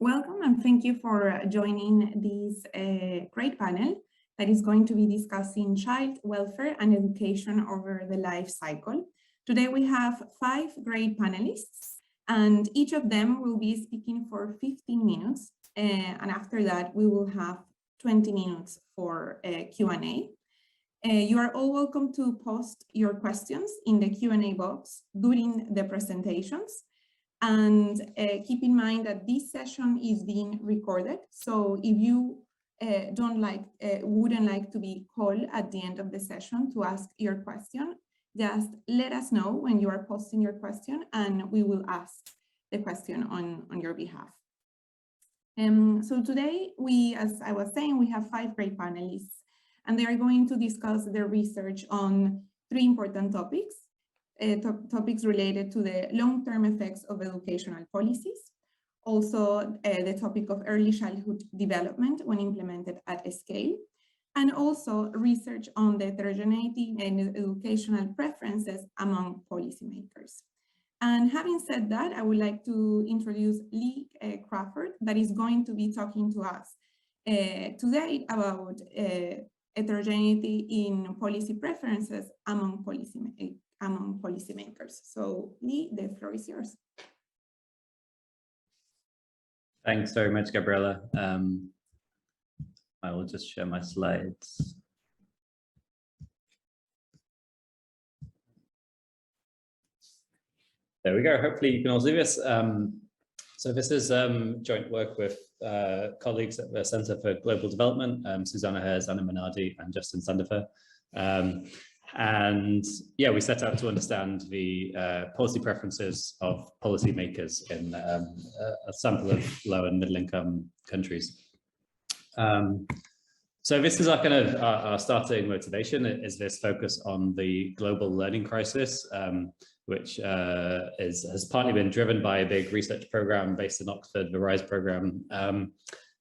Welcome and thank you for joining this great panel that is going to be discussing child welfare and education over the life cycle. Today we have 5 great panelists and each of them will be speaking for 15 minutes and after that we will have 20 minutes for Q&A. You are all welcome to post your questions in the Q&A box during the presentations. And keep in mind that this session is being recorded. So if you wouldn't like to be called at the end of the session to ask your question, just let us know when you are posting your question and we will ask the question on your behalf. So today as I was saying, we have 5 great panelists and they are going to discuss their research on 3 important topics. Topics related to the long-term effects of educational policies, also the topic of early childhood development when implemented at a scale, and also research on the heterogeneity and educational preferences among policymakers. And having said that, I would like to introduce Lee Crawfurd, that is going to be talking to us today about heterogeneity in policy preferences among policymakers. So Lee, the floor is yours. Thanks very much, Gabriela. I will just share my slides. There we go. Hopefully you can all see this. So this is joint work with colleagues at the Center for Global Development, Susanna Hers, Anna Minardi, and Justin Sandifer. And yeah, we set out to understand the policy preferences of policymakers in a sample of low and middle income countries. So this is our kind of our starting motivation, is this focus on the global learning crisis, which has partly been driven by a big research program based in Oxford, the RISE program.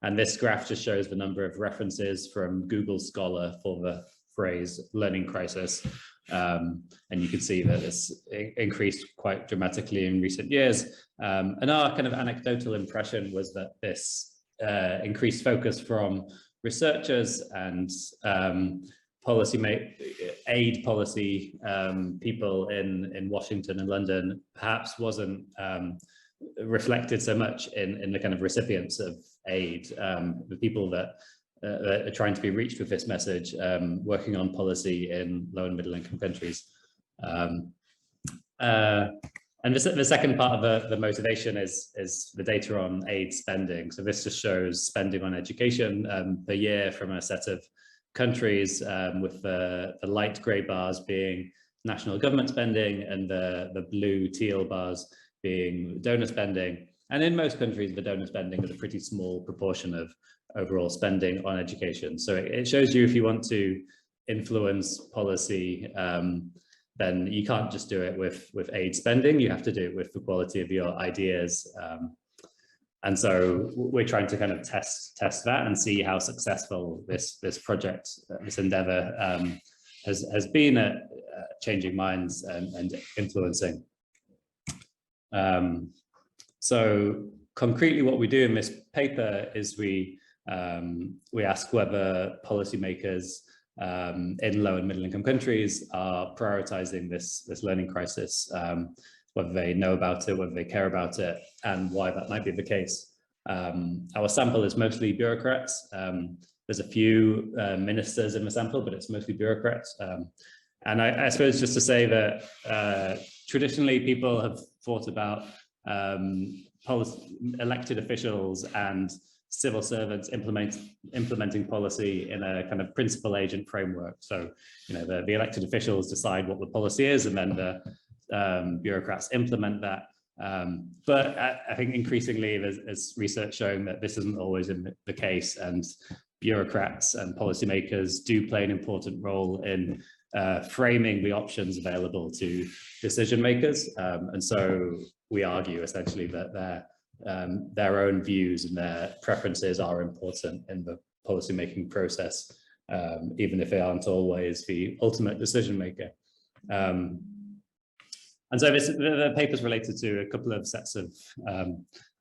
And this graph just shows the number of references from Google Scholar for the phrase learning crisis. And you can see that it's increased quite dramatically in recent years. And our kind of anecdotal impression was that this increased focus from researchers and aid policy people in Washington and London perhaps wasn't reflected so much in the kind of recipients of aid, the people that are trying to be reached with this message, working on policy in low and middle income countries. And the second part of the motivation is the data on aid spending. So this just shows spending on education per year from a set of countries, with the light grey bars being national government spending and the blue teal bars being donor spending. And in most countries, the donor spending is a pretty small proportion of overall spending on education. So it shows you if you want to influence policy, then you can't just do it with aid spending, you have to do it with the quality of your ideas. And so we're trying to kind of test that and see how successful this project, this endeavor has been at changing minds and influencing. So concretely what we do in this paper is we ask whether policymakers in low and middle income countries are prioritizing this learning crisis, whether they know about it, whether they care about it, and why that might be the case. Our sample is mostly bureaucrats. There's a few ministers in the sample, but it's mostly bureaucrats. And I suppose just to say that traditionally people have thought about elected officials and civil servants implementing policy in a kind of principal agent framework. So, you know, the elected officials decide what the policy is, and then the bureaucrats implement that. But I think increasingly there's research showing that this isn't always the case, and bureaucrats and policymakers do play an important role in framing the options available to decision makers. And so we argue essentially that their own views and their preferences are important in the policymaking process, even if they aren't always the ultimate decision maker. And so the paper's related to a couple of sets of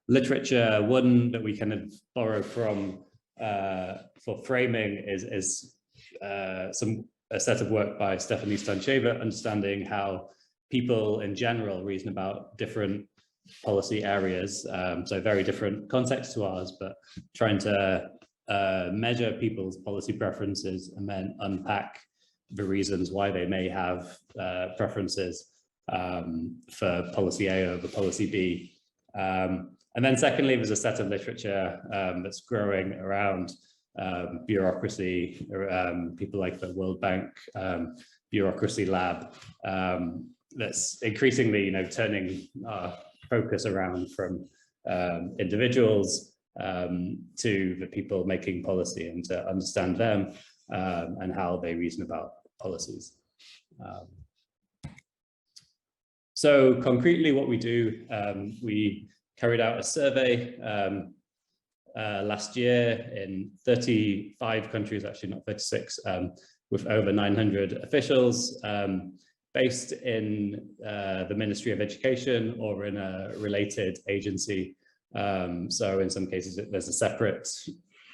literature. One that we kind of borrow from for framing is a set of work by Stephanie Stancheva, understanding how people in general reason about different policy areas. So very different context to ours, but trying to measure people's policy preferences and then unpack the reasons why they may have preferences for policy A over policy B. And then secondly, there's a set of literature that's growing around bureaucracy, people like the World Bank Bureaucracy Lab, that's increasingly, turning our focus around from individuals to the people making policy, and to understand them and how they reason about policies. So concretely, what we do, we carried out a survey last year in 35 countries, actually not 36, with over 900 officials based in the Ministry of Education or in a related agency. So in some cases, there's a separate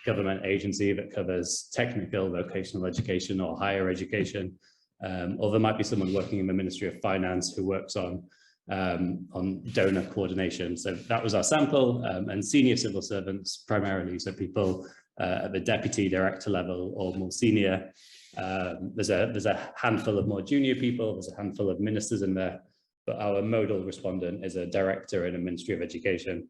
government agency that covers technical, vocational education or higher education. Or there might be someone working in the Ministry of Finance who works on donor coordination. So that was our sample, and senior civil servants primarily, so people at the deputy director level or more senior. There's a handful of more junior people, there's a handful of ministers in there, but our modal respondent is a director in a Ministry of Education.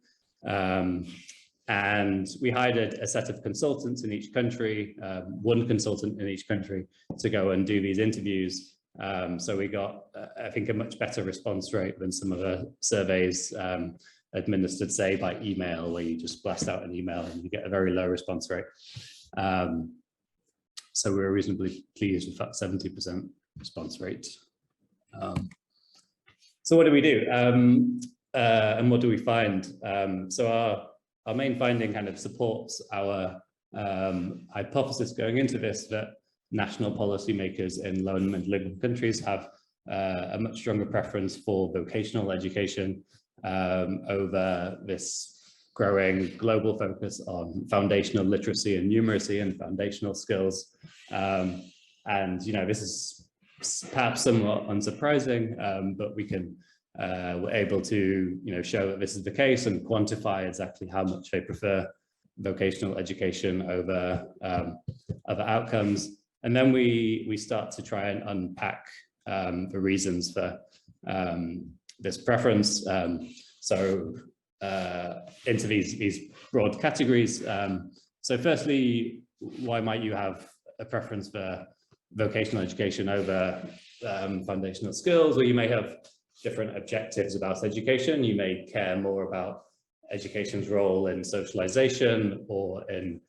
And we hired a set of consultants in each country, one consultant in each country, to go and do these interviews. So we got, I think, a much better response rate than some of the surveys administered, say, by email, where you just blast out an email and you get a very low response rate. So we were reasonably pleased with that 70% response rate. So what do we do? And what do we find? So our main finding kind of supports our hypothesis going into this, that national policymakers in low and middle income countries have a much stronger preference for vocational education over this growing global focus on foundational literacy and numeracy and foundational skills. And, this is perhaps somewhat unsurprising, but we can we're able to show that this is the case and quantify exactly how much they prefer vocational education over other outcomes. And then we start to try and unpack the reasons for this preference. So into these broad categories. So firstly, why might you have a preference for vocational education over foundational skills? Well, you may have different objectives about education. You may care more about education's role in socialization or in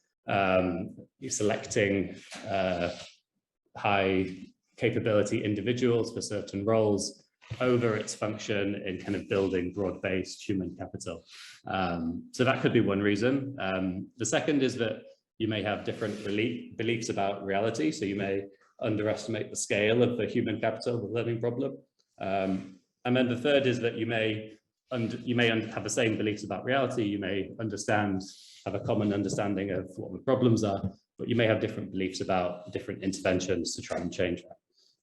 selecting high capability individuals for certain roles over its function in kind of building broad-based human capital. So that could be one reason. The second is that you may have different beliefs about reality. So you may underestimate the scale of the human capital, the learning problem. And then the third is that you may have the same beliefs about reality. You may have a common understanding of what the problems are, but you may have different beliefs about different interventions to try and change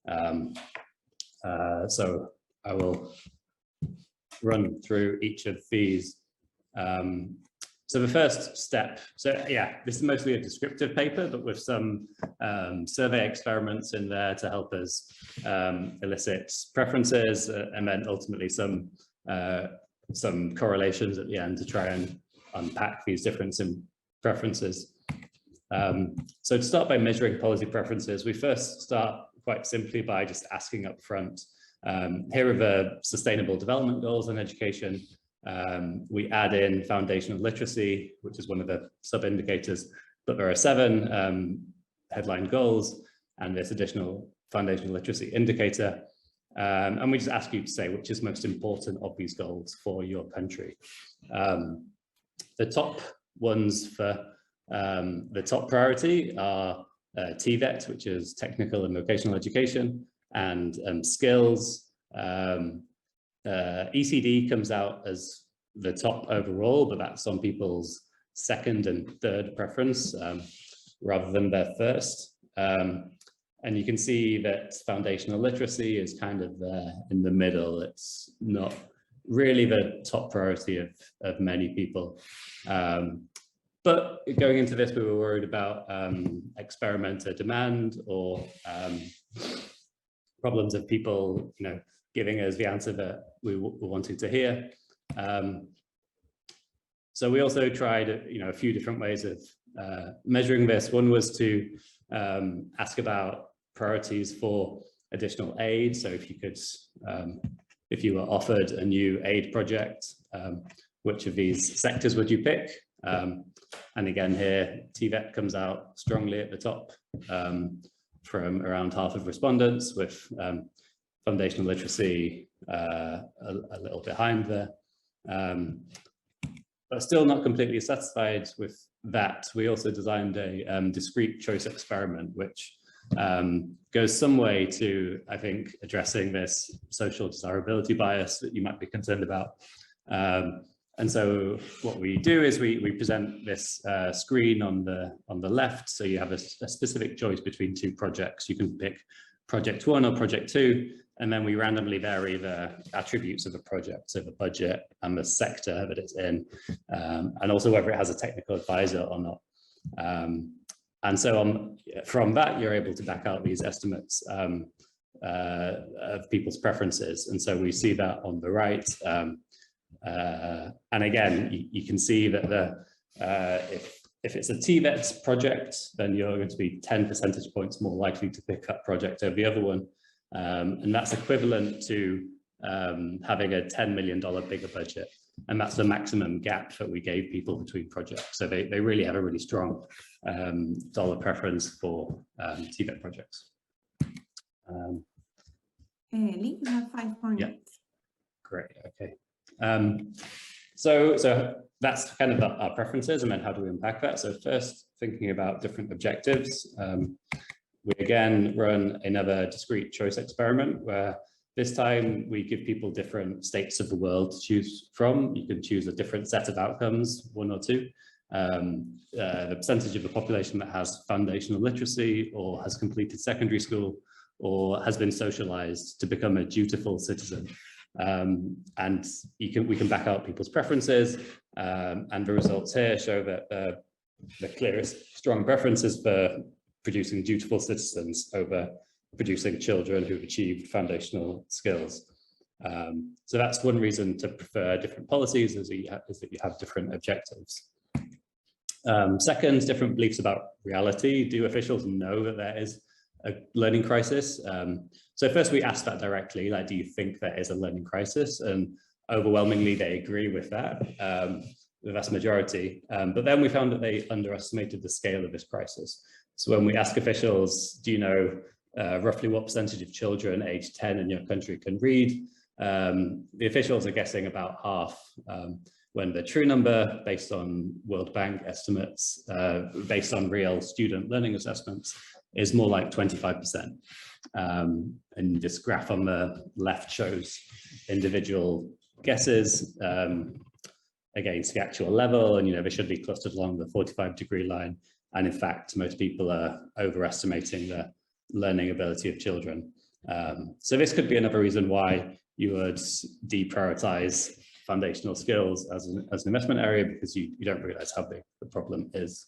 that. So I will run through each of these. So the first step, so yeah, this is mostly a descriptive paper, but with some survey experiments in there to help us elicit preferences, and then ultimately some correlations at the end to try and unpack these differences in preferences. So to start by measuring policy preferences, we first start quite simply by just asking up front, here are the Sustainable Development Goals in education. We add in foundational literacy, which is one of the sub-indicators, but there are 7 headline goals and this additional foundational literacy indicator. And we just ask you to say which is most important of these goals for your country. The top ones for the top priority are TVET, which is technical and vocational education, and skills. ECD comes out as the top overall, but that's on people's second and third preference rather than their first. And you can see that foundational literacy is kind of there in the middle. It's not really the top priority of many people. But going into this, we were worried about experimenter demand or problems of people, giving us the answer that we wanted to hear. So we also tried, a few different ways of measuring this. One was to ask about priorities for additional aid. So if you could, if you were offered a new aid project, which of these sectors would you pick? And again here, TVET comes out strongly at the top from around half of respondents, with foundational literacy a little behind there. But still not completely satisfied with that. We also designed a discrete choice experiment, which goes some way to, I think, addressing this social desirability bias that you might be concerned about. And so what we do is we present this screen on the left. So you have a specific choice between two projects. You can pick project 1 or project 2, and then we randomly vary the attributes of a project, so the budget and the sector that it's in, and also whether it has a technical advisor or not. And so from that, you're able to back out these estimates of people's preferences. And so we see that on the right. And again, you can see that if it's a TVET project, then you're going to be 10 percentage points more likely to pick that project over the other one. And that's equivalent to having a $10 million bigger budget. And that's the maximum gap that we gave people between projects. So they really have a really strong dollar preference for TVET projects. Lee, you have 5 points. Yeah. Great, okay. So that's kind of our preferences, and then how do we unpack that? So first, thinking about different objectives, we again run another discrete choice experiment where this time we give people different states of the world to choose from. You can choose a different set of outcomes, 1 or 2. The percentage of the population that has foundational literacy or has completed secondary school or has been socialized to become a dutiful citizen. And we can back out people's preferences, and the results here show that the clearest strong preferences for producing dutiful citizens over producing children who've achieved foundational skills. So that's one reason to prefer different policies, is that you have different objectives. Second, different beliefs about reality. Do officials know that there is a learning crisis? So first we asked that directly, like, do you think there is a learning crisis? And overwhelmingly they agree with that, the vast majority. But then we found that they underestimated the scale of this crisis. So when we ask officials, do you know roughly what percentage of children aged 10 in your country can read? The officials are guessing about half, when the true number, based on World Bank estimates, based on real student learning assessments, is more like 25%. And this graph on the left shows individual guesses against the actual level, and they should be clustered along the 45-degree line. And in fact, most people are overestimating the learning ability of children. So this could be another reason why you would deprioritize foundational skills as an investment area, because you don't realize how big the problem is.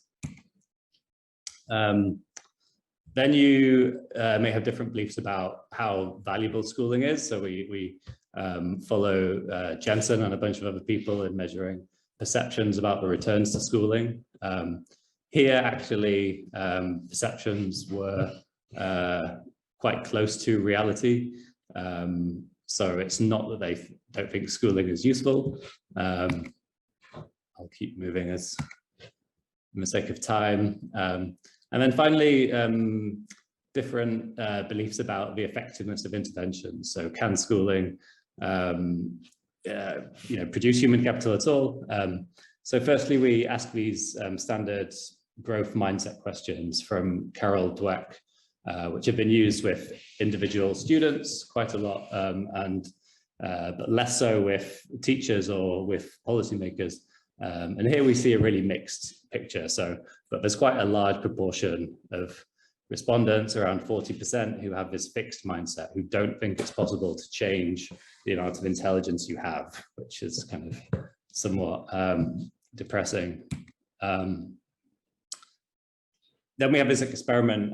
Then you may have different beliefs about how valuable schooling is. So we follow Jensen and a bunch of other people in measuring perceptions about the returns to schooling. Here, actually, perceptions were quite close to reality. So it's not that they don't think schooling is useful. I'll keep moving as for the sake of time. And then finally, different beliefs about the effectiveness of interventions. So can schooling produce human capital at all? So firstly, we ask these standard growth mindset questions from Carol Dweck, which have been used with individual students quite a lot, and but less so with teachers or with policymakers. And here we see a really mixed picture. But there's quite a large proportion of respondents, around 40%, who have this fixed mindset, who don't think it's possible to change the amount of intelligence you have, which is kind of somewhat depressing. Then we have this experiment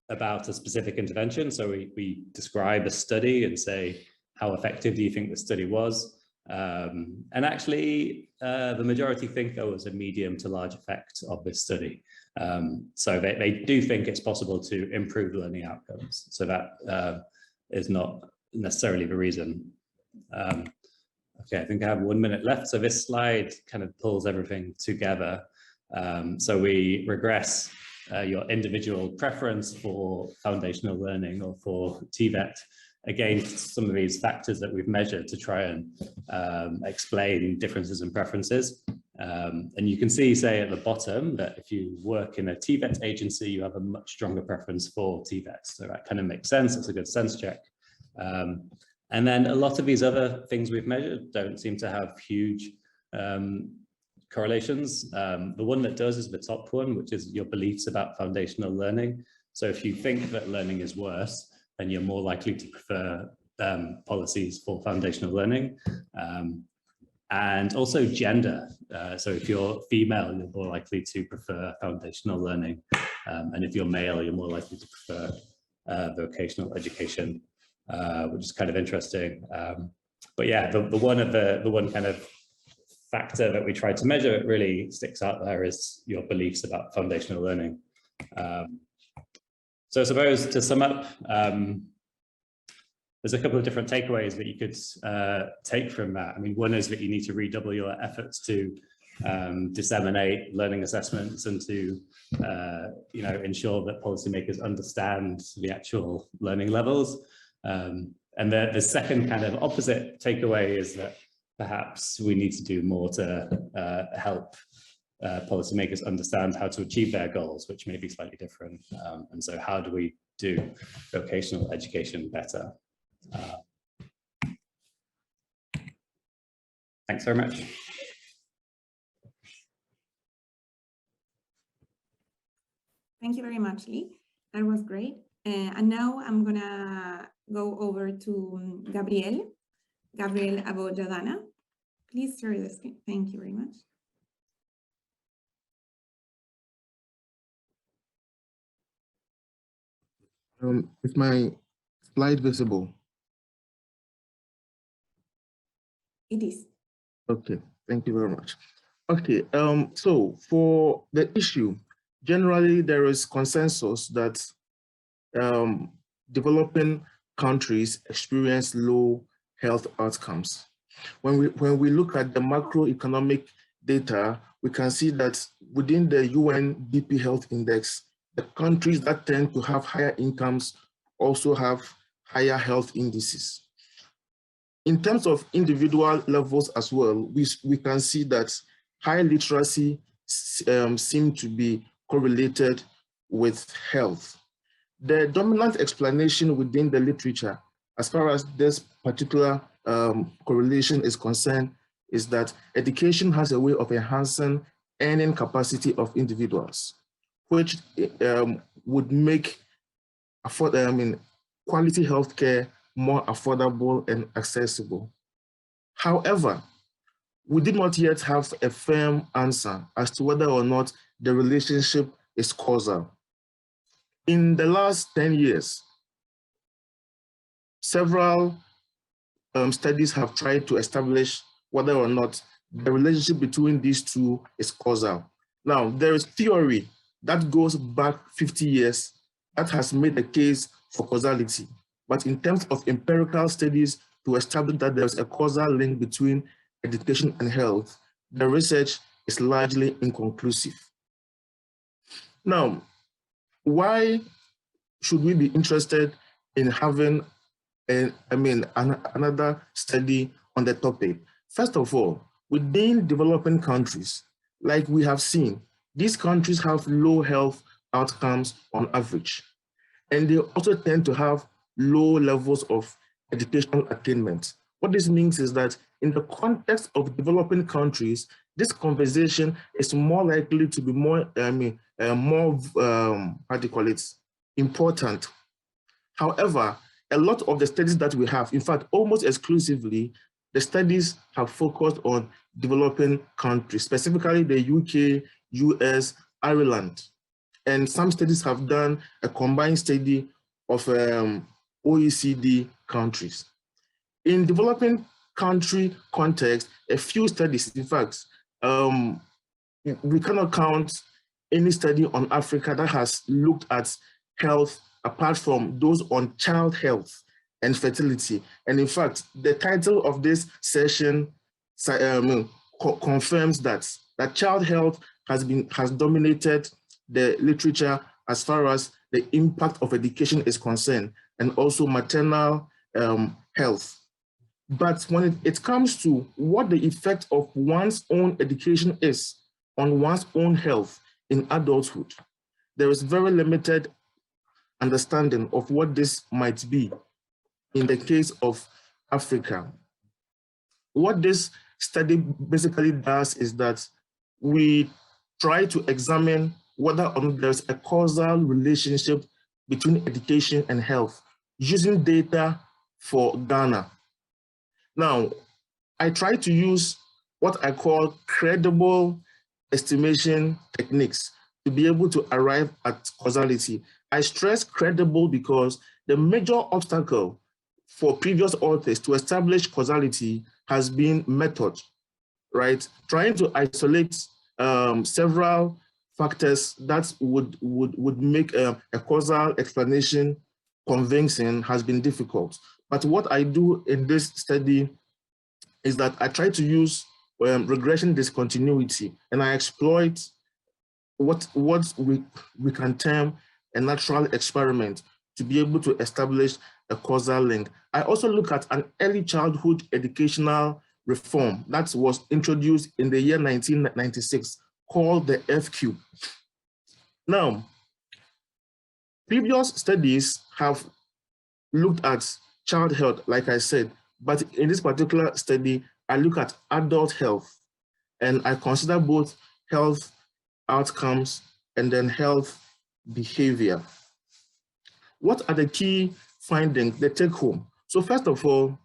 about a specific intervention. So we describe a study and say, how effective do you think the study was? And actually, the majority think there was a medium to large effect of this study. So they do think it's possible to improve learning outcomes. So that is not necessarily the reason. Okay, I think I have 1 minute left. So this slide kind of pulls everything together. So we regress your individual preference for foundational learning or for TVET against some of these factors that we've measured to try and explain differences in preferences. And you can see, say, at the bottom that if you work in a TVET agency, you have a much stronger preference for TVET. So that kind of makes sense. It's a good sense check. And then a lot of these other things we've measured don't seem to have huge correlations. The one that does is the top one, which is your beliefs about foundational learning. So if you think that learning is worse, then you're more likely to prefer policies for foundational learning. And also gender. So if you're female, you're more likely to prefer foundational learning. And if you're male, you're more likely to prefer vocational education, which is kind of interesting. But yeah, the one kind of factor that we tried to measure, it really sticks out there, is your beliefs about foundational learning. So I suppose to sum up, there's a couple of different takeaways that you could take from that. I mean, one is that you need to redouble your efforts to disseminate learning assessments and to ensure that policymakers understand the actual learning levels. And the second kind of opposite takeaway is that perhaps we need to do more to help policymakers understand how to achieve their goals, which may be slightly different. And so how do we do vocational education better? Thanks very much. Thank you very much, Lee. That was great. And now I'm gonna go over to Gabriel Aboyadana. Please share the screen. Thank you very much. Is my slide visible? It is. Okay, thank you very much. Okay, so for the issue, generally there is consensus that developing countries experience low health outcomes. When we look at the macroeconomic data, we can see that within the UNDP Health Index, the countries that tend to have higher incomes also have higher health indices. In terms of individual levels as well, we can see that high literacy seem to be correlated with health. The dominant explanation within the literature, as far as this particular correlation is concerned, is that education has a way of enhancing earning capacity of individuals, which would make quality healthcare more affordable and accessible. However, we did not yet have a firm answer as to whether or not the relationship is causal. In the last 10 years, several studies have tried to establish whether or not the relationship between these two is causal. Now, there is theory that goes back 50 years that has made the case for causality. But in terms of empirical studies to establish that there's a causal link between education and health, the research is largely inconclusive. Now, why should we be interested in having another study on the topic? First of all, within developing countries, like we have seen, these countries have low health outcomes on average. And they also tend to have low levels of educational attainment. What this means is that in the context of developing countries, this conversation is more likely to be important. However, a lot of the studies that we have, in fact, almost exclusively, the studies have focused on developing countries, specifically the UK, US, Ireland. And some studies have done a combined study of OECD countries. In developing country context, a few studies, in fact, we cannot count any study on Africa that has looked at health apart from those on child health and fertility. And in fact, the title of this session confirms that child health has dominated the literature as far as the impact of education is concerned, and also maternal health. But when it comes to what the effect of one's own education is on one's own health in adulthood, there is very limited understanding of what this might be in the case of Africa. What this study basically does is that we try to examine whether or not there's a causal relationship between education and health using data for Ghana. Now, I try to use what I call credible estimation techniques to be able to arrive at causality. I stress credible because the major obstacle for previous authors to establish causality has been method, right? Trying to isolate several factors that would make a causal explanation convincing has been difficult. But what I do in this study is that I try to use regression discontinuity, and I exploit what we can term a natural experiment to be able to establish a causal link. I also look at an early childhood educational reform that was introduced in the year 1996 called the FCUBE. Now, previous studies have looked at child health, like I said, but in this particular study, I look at adult health, and I consider both health outcomes and then health behavior. What are the key findings, the take home? So first of all,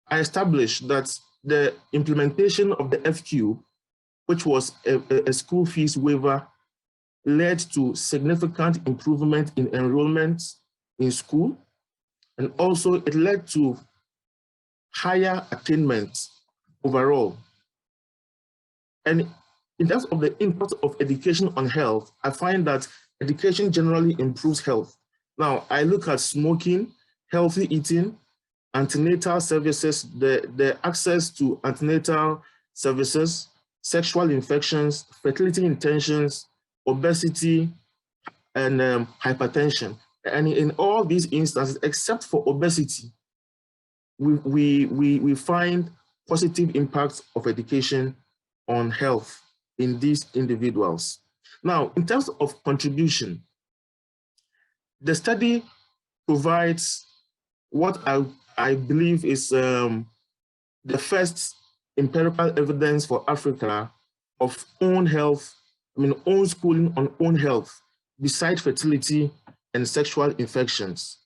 I established that the implementation of the FCUBE, which was a school fees waiver, led to significant improvement in enrollment in school, and also it led to higher attainment overall. And in terms of the impact of education on health, I find that education generally improves health. Now, I look at smoking, healthy eating, antenatal services, the access to antenatal services, sexual infections, fertility intentions, obesity, and hypertension. And in all these instances, except for obesity, we find positive impacts of education on health in these individuals. Now, in terms of contribution, the study provides what I believe is the first empirical evidence for Africa of own health, own schooling on own health, besides fertility and sexual infections.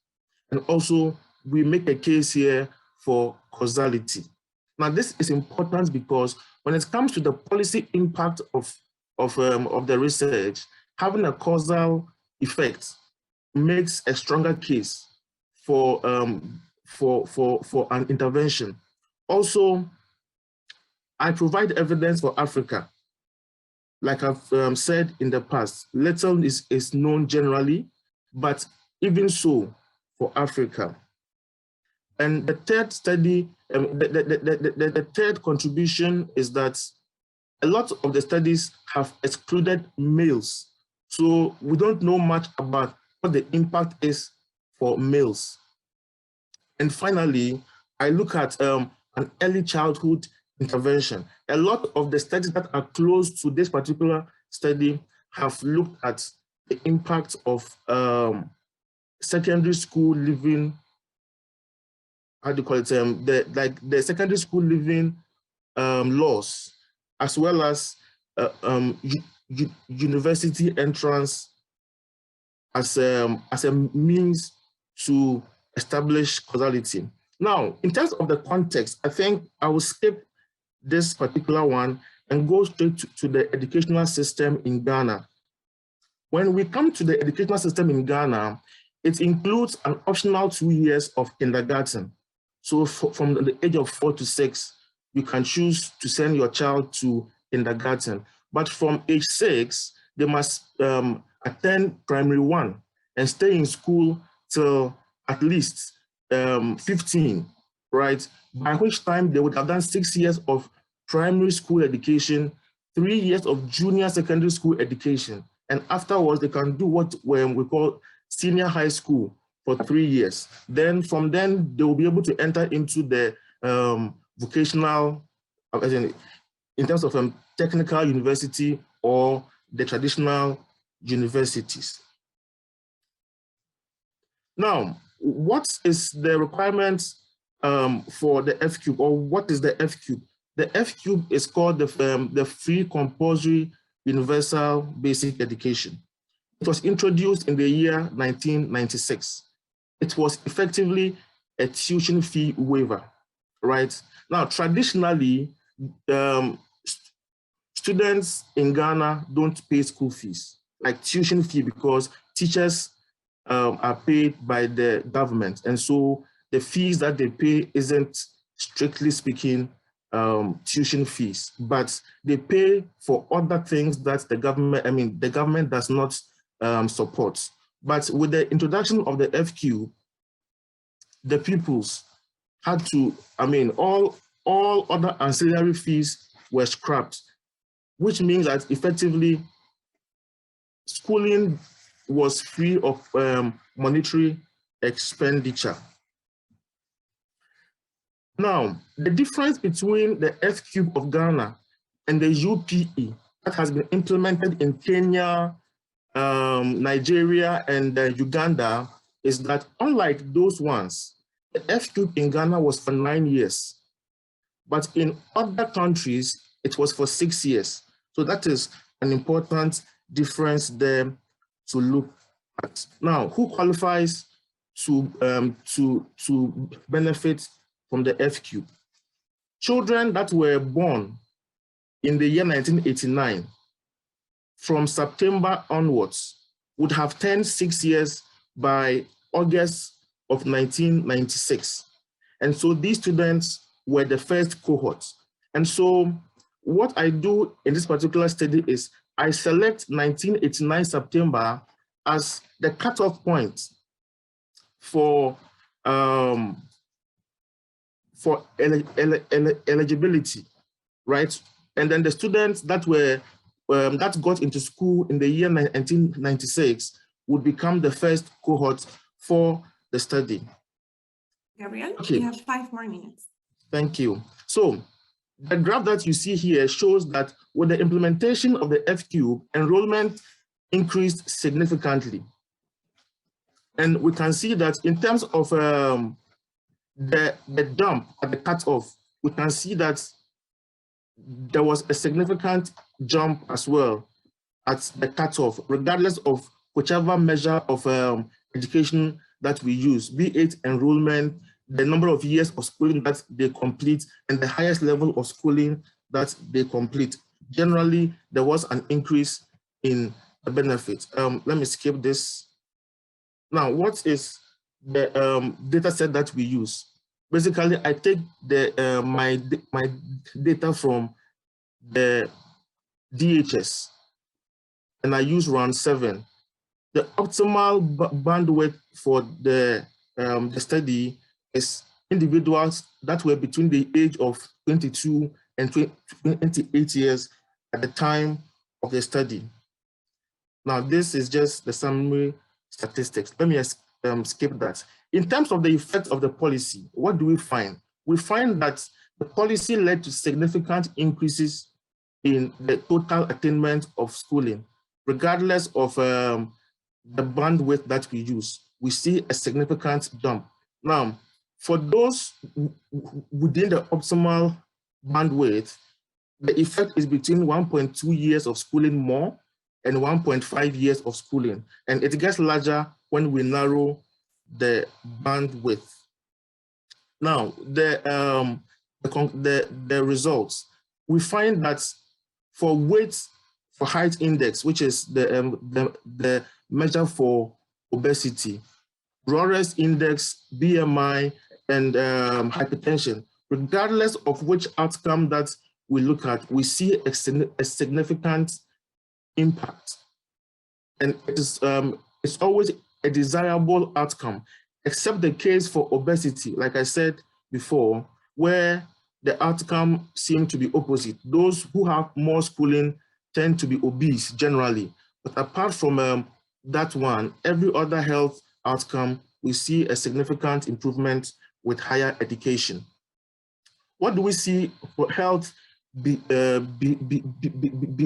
And also, we make a case here for causality. Now, this is important because when it comes to the policy impact of the research, having a causal effect makes a stronger case for an intervention. Also, I provide evidence for Africa. Like I've said in the past, little is known generally, but even so for Africa. And the third study, the third contribution is that a lot of the studies have excluded males. So we don't know much about what the impact is for males. And finally, I look at an early childhood intervention. A lot of the studies that are close to this particular study have looked at the impact of secondary school leaving how do you call it, the secondary school living laws, as well as university entrance as a means to establish causality. Now, in terms of the context, I think I will skip this particular one and go straight to the educational system in Ghana. When we come to the educational system in Ghana, it includes an optional 2 years of kindergarten. So from the age of 4 to 6, you can choose to send your child to kindergarten. But from age 6, they must attend primary 1 and stay in school till at least 15, right? By which time they would have done 6 years of primary school education, 3 years of junior secondary school education. And afterwards, they can do what we call senior high school for 3 years. Then from then, they will be able to enter into the vocational, in terms of technical university or the traditional universities. Now, what is the requirement for the FCUBE, or what is the FCUBE? The FCUBE is called the Free Compulsory Universal Basic Education. It was introduced in the year 1996. It was effectively a tuition fee waiver, right? Now, traditionally, students in Ghana don't pay school fees, like tuition fee, because teachers are paid by the government. And so the fees that they pay isn't, strictly speaking, tuition fees, but they pay for other things that the government does not support. But with the introduction of the FQ, the pupils had to, all other ancillary fees were scrapped, which means that effectively schooling was free of monetary expenditure. Now, the difference between the FCUBE of Ghana and the UPE that has been implemented in Kenya, Nigeria, and Uganda is that unlike those ones, the FCUBE in Ghana was for 9 years, but in other countries, it was for 6 years. So that is an important difference there to look at. Now, who qualifies to benefit from the FCUBE? Children that were born in the year 1989, from September onwards, would have turned 6 years by August of 1996. And so these students were the first cohort. And so what I do in this particular study is I select 1989 September as the cutoff point for eligibility, right? And then the students that were that got into school in the year 1996 would become the first cohort for the study. Gabriel, okay. You have 5 more minutes. Thank you. So the graph that you see here shows that with the implementation of the FCUBE, enrollment increased significantly. And we can see that in terms of the dump at the cutoff, we can see that there was a significant jump as well at the cutoff, regardless of whichever measure of education that we use, be it enrollment, the number of years of schooling that they complete, and the highest level of schooling that they complete. Generally, there was an increase in the benefit. Let me skip this. Now, what is the data set that we use? Basically, I take the my data from the DHS, and I use round 7. The optimal bandwidth for the study is individuals that were between the age of 22 and 28 years at the time of the study. Now, this is just the summary statistics. Let me skip that. In terms of the effect of the policy, what do we find? We find that the policy led to significant increases in the total attainment of schooling, regardless of the bandwidth that we use. We see a significant jump. Now, For those within the optimal bandwidth, the effect is between 1.2 years of schooling more and 1.5 years of schooling. And it gets larger when we narrow the bandwidth. Now, the results, we find that for height index, which is the measure for obesity, Rorest index, BMI, and hypertension, regardless of which outcome that we look at, we see a significant impact. And it's always a desirable outcome, except the case for obesity, like I said before, where the outcome seems to be opposite. Those who have more schooling tend to be obese generally. But apart from that one, every other health outcome, we see a significant improvement with higher education. What do we see for health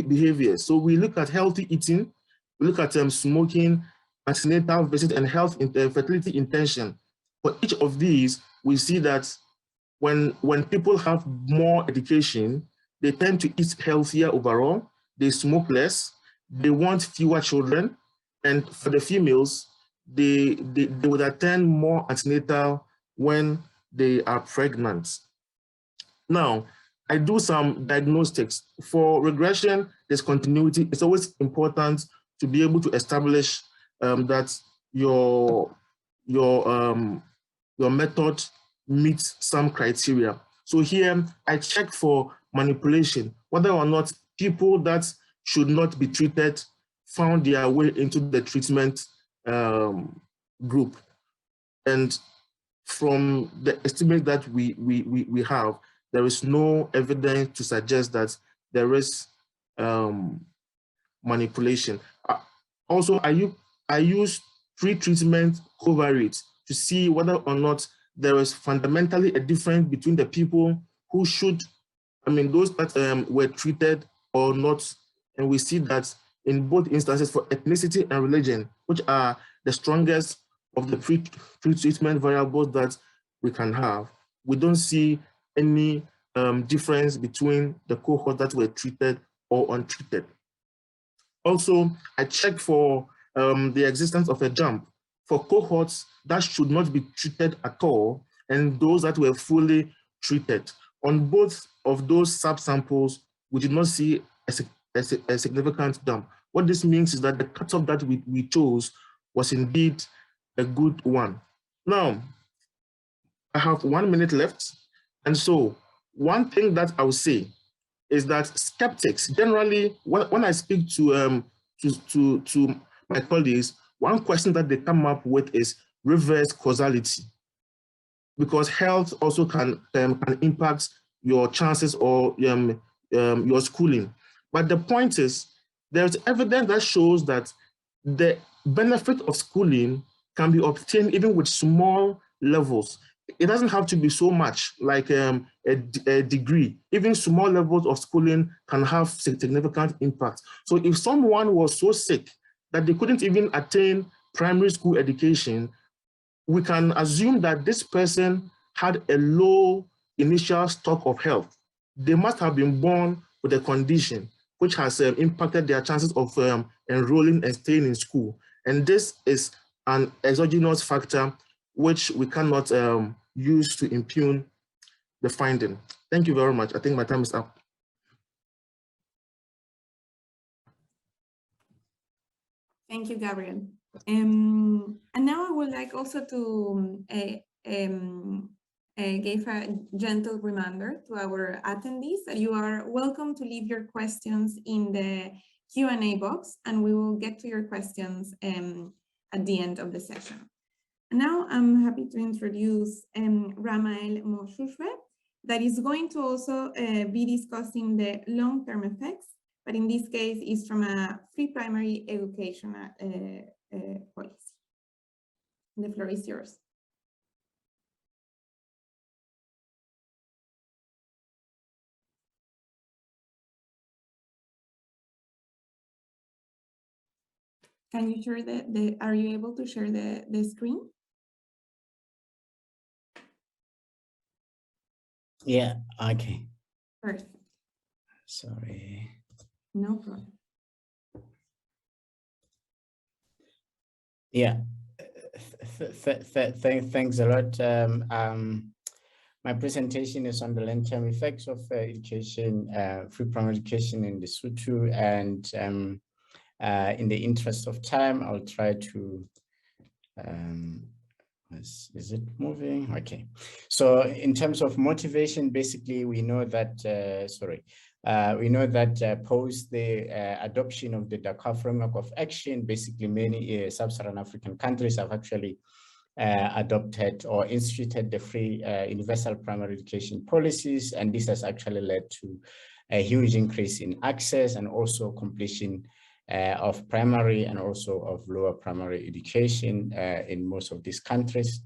behavior? So we look at healthy eating, we look at smoking, antenatal visit, and health fertility intention. For each of these, we see that when people have more education, they tend to eat healthier overall, they smoke less, they want fewer children, and for the females, they would attend more antenatal when they are pregnant. Now, I do some diagnostics. For regression discontinuity, it's always important to be able to establish that your method meets some criteria. So here, I check for manipulation, whether or not people that should not be treated found their way into the treatment group. And from the estimate that we have, there is no evidence to suggest that there is manipulation. Also, I use pre-treatment covariates to see whether or not there is fundamentally a difference between the people who should, those that were treated or not. And we see that in both instances for ethnicity and religion, which are the strongest of the pre-treatment variables that we can have, we don't see any difference between the cohorts that were treated or untreated. Also, I check for the existence of a jump for cohorts that should not be treated at all and those that were fully treated. On both of those subsamples, we did not see a significant jump. What this means is that the cutoff that we chose was indeed a good one. Now, I have 1 minute left. And so one thing that I would say is that skeptics, generally, when I speak to my colleagues, one question that they come up with is reverse causality, because health also can impact your chances or your schooling. But the point is, there's evidence that shows that the benefit of schooling can be obtained even with small levels. It doesn't have to be so much like a degree. Even small levels of schooling can have significant impact. So if someone was so sick that they couldn't even attain primary school education, we can assume that this person had a low initial stock of health. They must have been born with a condition which has impacted their chances of enrolling and staying in school. And this is an exogenous factor which we cannot use to impugn the finding. Thank you very much. I think my time is up. Thank you, Gabriel. And now I would like also to give a gentle reminder to our attendees that you are welcome to leave your questions in the Q&A box, and we will get to your questions at the end of the session. And now I'm happy to introduce Ramaele Moshoeshoe, that is going to also be discussing the long-term effects, but in this case is from a free primary education policy. The floor is yours. Can you share are you able to share the screen? Yeah, okay. Perfect. Sorry. No problem. Yeah, thanks a lot. My presentation is on the long-term effects of education, free primary education in Lesotho, and in the interest of time, I'll try to, is it moving? Okay. So in terms of motivation, basically, we know that, we know that post the adoption of the Dakar Framework of Action, basically many sub-Saharan African countries have actually adopted or instituted the free universal primary education policies, and this has actually led to a huge increase in access and also completion of primary and also of lower primary education in most of these countries.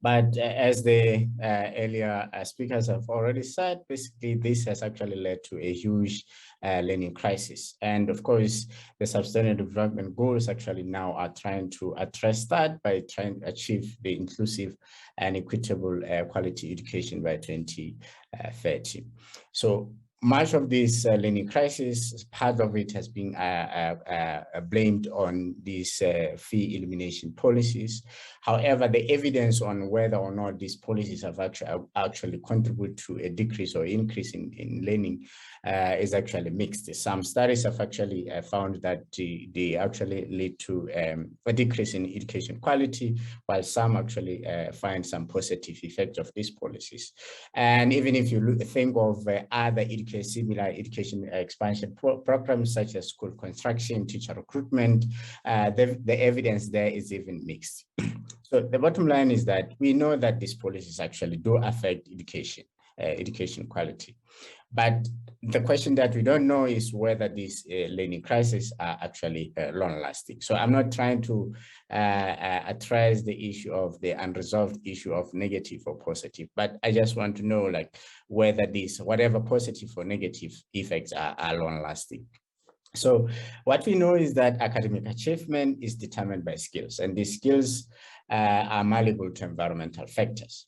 But as the earlier speakers have already said, basically this has actually led to a huge learning crisis. And of course, the Sustainable Development Goals actually now are trying to address that by trying to achieve the inclusive and equitable quality education by 2030. So much of this learning crisis, part of it has been blamed on these fee elimination policies. However, the evidence on whether or not these policies have actually contributed to a decrease or increase in learning is actually mixed. Some studies have actually found that they actually lead to a decrease in education quality, while some actually find some positive effects of these policies. And even if you think of other similar education expansion programs such as school construction, teacher recruitment, the evidence there is even mixed. So the bottom line is that we know that these policies actually do affect education quality. But the question that we don't know is whether these learning crises are actually long-lasting. So I'm not trying to address the issue of the unresolved issue of negative or positive, but I just want to know like whether these, whatever positive or negative effects are long-lasting. So what we know is that academic achievement is determined by skills, and these skills are malleable to environmental factors.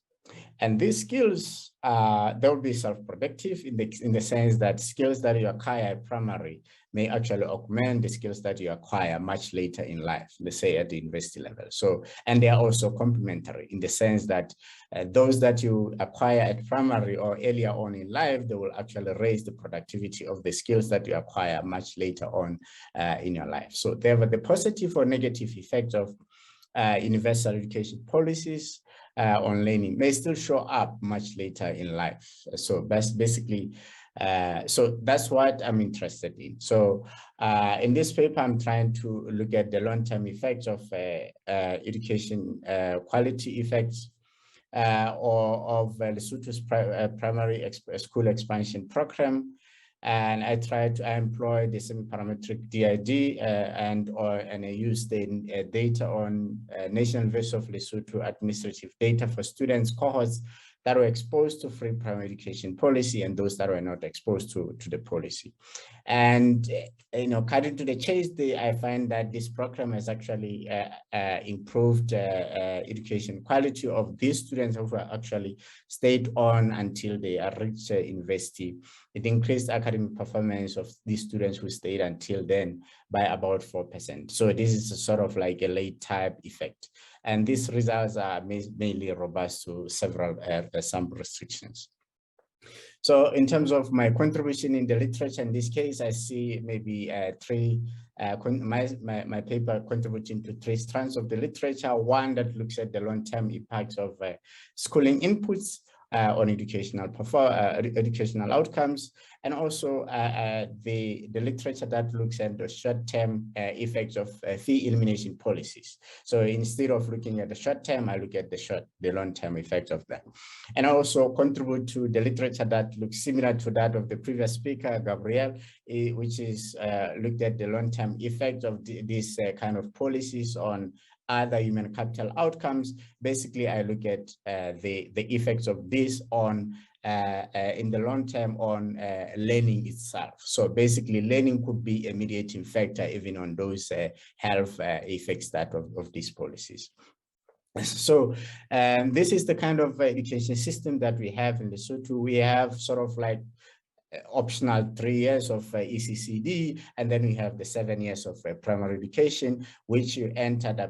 And these skills, they will be self-productive in the sense that skills that you acquire at primary may actually augment the skills that you acquire much later in life, let's say at the university level. So, and they are also complementary in the sense that those that you acquire at primary or earlier on in life, they will actually raise the productivity of the skills that you acquire much later on in your life. So therefore, the positive or negative effect of universal education policies on learning may still show up much later in life. So that's basically, so that's what I'm interested in. So in this paper, I'm trying to look at the long-term effects of education quality effects or of Lesotho's primary school expansion program. And I employ the semi-parametric DID and I use the data on National University of Lesotho administrative data for students cohorts that were exposed to free primary education policy and those that were not exposed to the policy. And, you know, cutting to the chase, I find that this program has actually improved education quality of these students who actually stayed on until they reached university. It increased academic performance of these students who stayed until then by about 4%. So this is a sort of like a late type effect. And these results are mainly robust to several sample restrictions. So in terms of my contribution in the literature, in this case, I see maybe my paper contributing to 3 strands of the literature. One that looks at the long-term impacts of schooling inputs on educational outcomes, and also the literature that looks at the short-term effects of fee elimination policies. So instead of looking at the short term, I look at the long-term effect of that. And I also contribute to the literature that looks similar to that of the previous speaker, Gabriel, which is looked at the long-term effect of these kind of policies on other human capital outcomes. Basically, I look at the effects of this on in the long term on learning itself. So basically, learning could be a mediating factor even on those health effects that of these policies. So this is the kind of education system that we have in Lesotho. We have sort of like optional 3 years of ECCD, and then we have the 7 years of primary education, which you enter the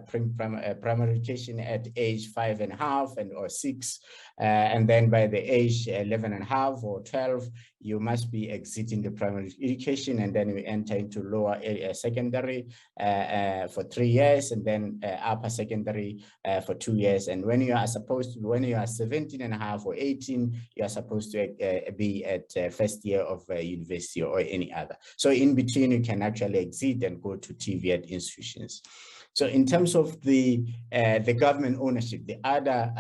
primary education at age 5.5 or 6, and then by the age 11.5 or 12, you must be exiting the primary education, and then we enter into lower secondary for 3 years, and then upper secondary for 2 years. And when you are 17.5 or 18, you are supposed to be at first year of university or any other. So in between, you can actually exit and go to TVET institutions. So in terms of the government ownership, the other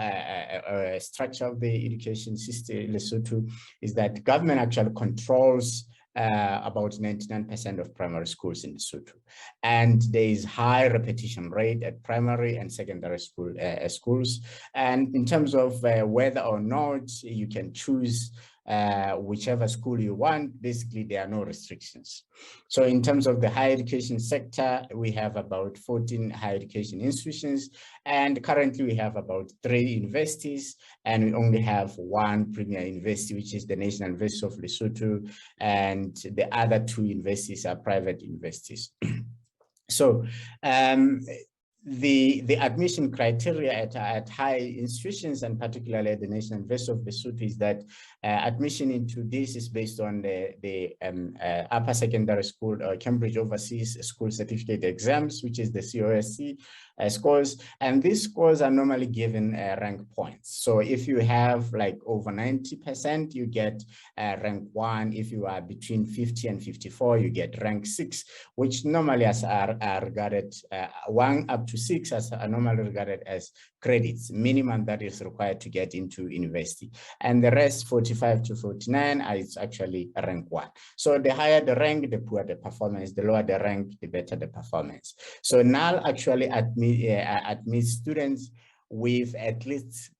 structure of the education system in Lesotho is that government actually controls about 99% of primary schools in Lesotho. And there is high repetition rate at primary and secondary schools. And in terms of whether or not you can choose whichever school you want, basically there are no restrictions. So in terms of the higher education sector, we have about 14 higher education institutions, and currently we have about 3 universities, and we only have 1 premier university, which is the National University of Lesotho, and the other 2 universities are private universities. So the admission criteria at high institutions, and particularly at the National University of Lesotho, is that admission into this is based on the upper secondary school or Cambridge Overseas School Certificate exams, which is the COSC scores, and these scores are normally given rank points. So if you have like over 90%, you get rank 1. If you are between 50 and 54, you get rank 6, which normally are regarded 1 up to 6 are normally regarded as credits, minimum that is required to get into university. And the rest, 45 to 49, is actually rank 1. So the higher the rank, the poorer the performance. The lower the rank, the better the performance. So NAL actually admits students with at least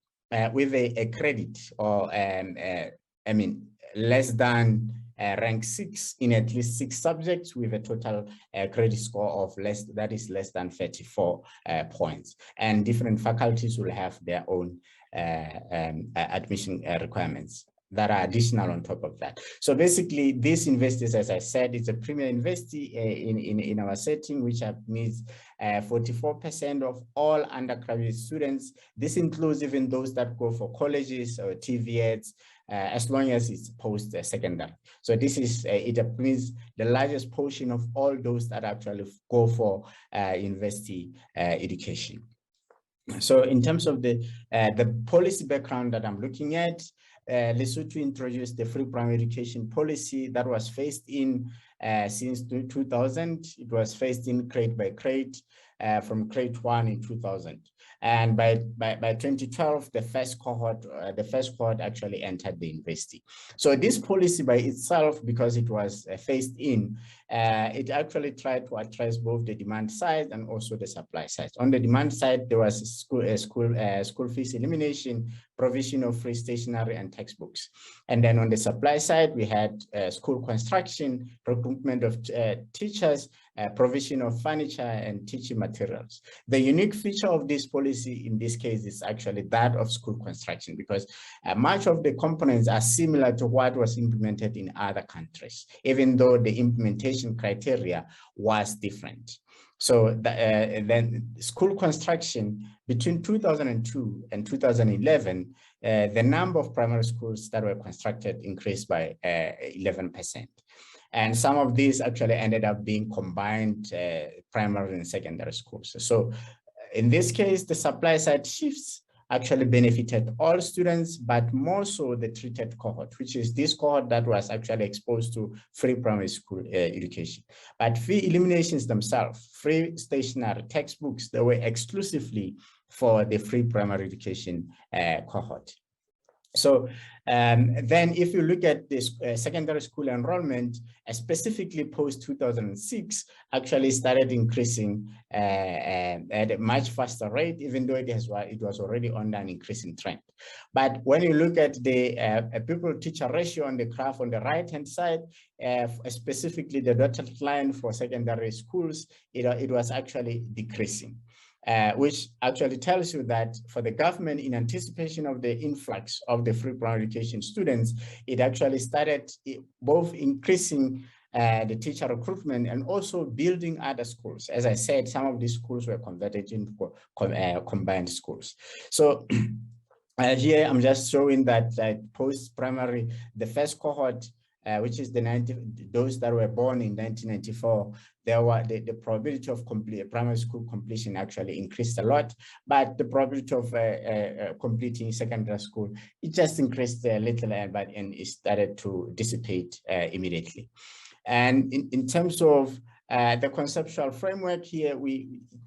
with a credit, or I mean less than rank 6 in at least 6 subjects, with a total credit score of less than 34 points. And different faculties will have their own admission requirements that are additional on top of that. So basically, these universities, as I said, it's a premier university in our setting, which admits 44% of all undergraduate students. This includes even those that go for colleges or TVETs, as long as it's post-secondary. So this is, it admits the largest portion of all those that actually go for university education. So in terms of the policy background that I'm looking at, Lesotho introduced the free primary education policy that was phased in since 2000. It was phased in grade by grade from grade 1 in 2000. And by 2012, the first cohort actually entered the university. So this policy by itself, because it was phased in, it actually tried to address both the demand side and also the supply side. On the demand side, there was school fees elimination, provision of free stationery and textbooks. And then on the supply side, we had school construction, recruitment of teachers, provision of furniture and teaching materials. The unique feature of this policy in this case is actually that of school construction, because much of the components are similar to what was implemented in other countries, even though the implementation criteria was different. So then school construction between 2002 and 2011, the number of primary schools that were constructed increased by 11%. And some of these actually ended up being combined primary and secondary schools. So in this case, the supply side shifts actually benefited all students, but more so the treated cohort, which is this cohort that was actually exposed to free primary school education. But fee eliminations themselves, free stationery, textbooks, they were exclusively for the free primary education cohort. So then if you look at this secondary school enrollment, specifically post 2006, actually started increasing at a much faster rate, even though it was already on an increasing trend. But when you look at the pupil-teacher ratio on the graph on the right-hand side, specifically the dotted line for secondary schools, it was actually decreasing. which actually tells you that for the government, in anticipation of the influx of the free primary education students, it actually started both increasing the teacher recruitment and also building other schools. As I said, some of these schools were converted into combined schools. So here I'm just showing that post-primary, the first cohort, which is those that were born in 1994, there were the probability of primary school completion actually increased a lot, but the probability of completing secondary school, it just increased a little, and it started to dissipate immediately. And in terms of the conceptual framework here,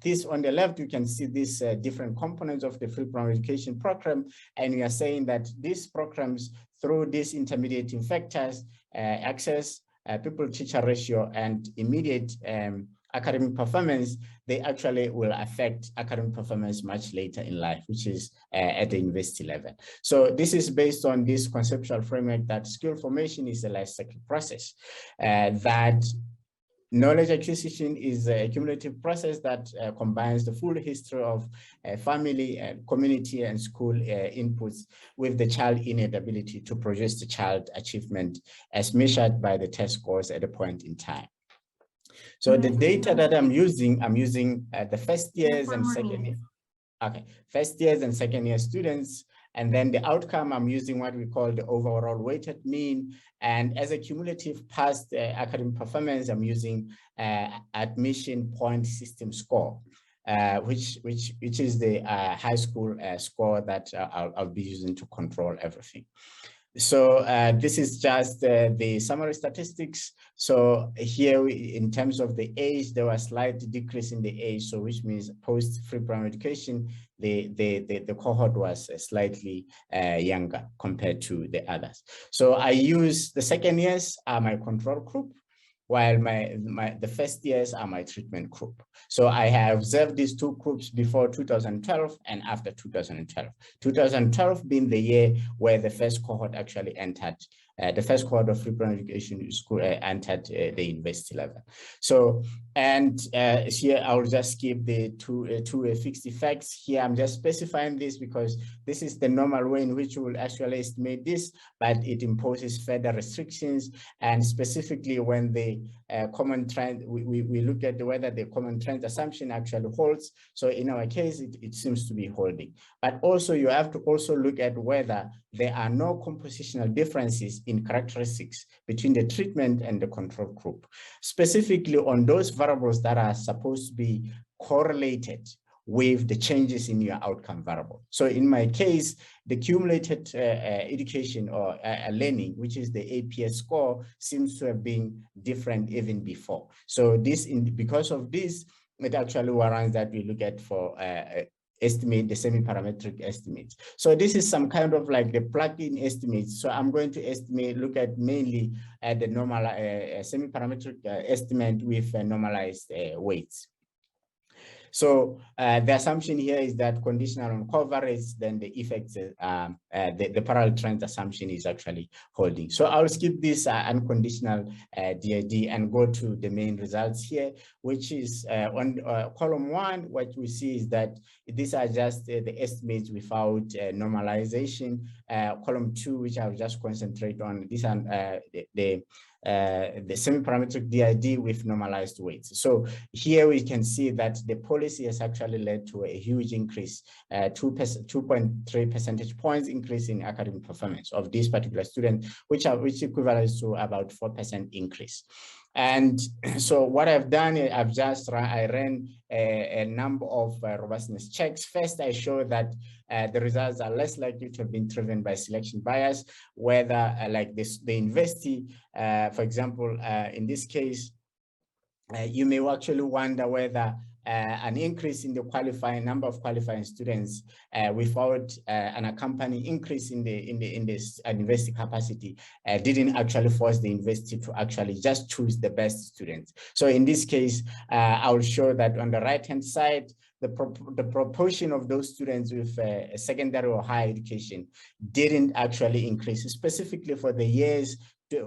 this on the left, you can see these different components of the free primary education program, and we are saying that these programs, through these intermediating factors, access, pupil-teacher ratio, and immediate academic performance, they actually will affect academic performance much later in life, which is at the university level. So this is based on this conceptual framework that skill formation is a life cycle process, that knowledge acquisition is a cumulative process that combines the full history of family, community, and school inputs with the child innate ability to produce the child achievement as measured by the test scores at a point in time. So the data that I'm using the first years and second year. Okay, first years and second year students. And then the outcome, I'm using what we call the overall weighted mean. And as a cumulative past academic performance, I'm using admission point system score, which is the high school score that I'll be using to control everything. So this is just the summary statistics. So here, in terms of the age, there was a slight decrease in the age, so which means post-free primary education, the cohort was slightly younger compared to the others. So I use the second years are my control group, while the first years are my treatment group. So I have observed these two groups before 2012 and after 2012. 2012 being the year where the first cohort actually entered, the first cohort of free primary education school entered the university level. So, and here I'll just skip the two fixed effects. Here I'm just specifying this because this is the normal way in which we will actually estimate this, but it imposes further restrictions. And specifically when the common trend, we look at whether the common trend assumption actually holds. So in our case, it seems to be holding. But also you have to also look at whether there are no compositional differences in characteristics between the treatment and the control group, specifically on those variables that are supposed to be correlated with the changes in your outcome variable. So in my case, the cumulated education or learning, which is the APS score, seems to have been different even before. So this, because of this, it actually warrants that we look at for estimate the semi-parametric estimates. So this is some kind of like the plug-in estimates. So I'm going to look at mainly at the normal semi-parametric estimate with normalized weights. So the assumption here is that conditional on coverage, then the effects, the parallel trend assumption is actually holding. So I'll skip this unconditional DID and go to the main results here, which is on column 1, what we see is that these are just the estimates without normalization. Column 2, which I'll just concentrate on, these are the semi-parametric DID with normalized weights. So here we can see that the policy has actually led to a huge increase, 2.3 percentage points increase in academic performance of these particular students, which equivals to about 4% increase. And so what I've done, I ran a number of robustness checks. First, I show that the results are less likely to have been driven by selection bias, whether like the university, for example, in this case, you may actually wonder whether an increase in the number of qualifying students without an accompanying increase in this university capacity didn't actually force the university to actually just choose the best students. So in this case, I will show that on the right-hand side, the proportion of those students with a secondary or higher education didn't actually increase, specifically for the years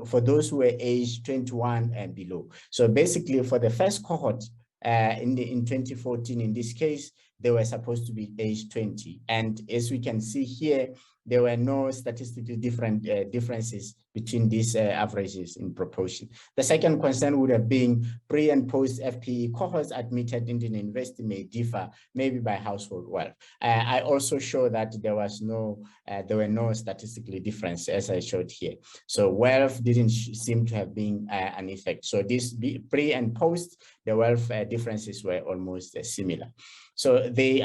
for those who were aged 21 and below. So basically for the first cohort, in 2014, in this case, they were supposed to be age 20. And as we can see here, there were no statistically different differences between these averages in proportion. The second concern would have been pre and post FPE cohorts admitted into the university may differ, maybe by household wealth. I also show that there were no statistically difference, as I showed here. So wealth didn't seem to have been an effect. So this pre and post, the wealth differences were almost similar. So they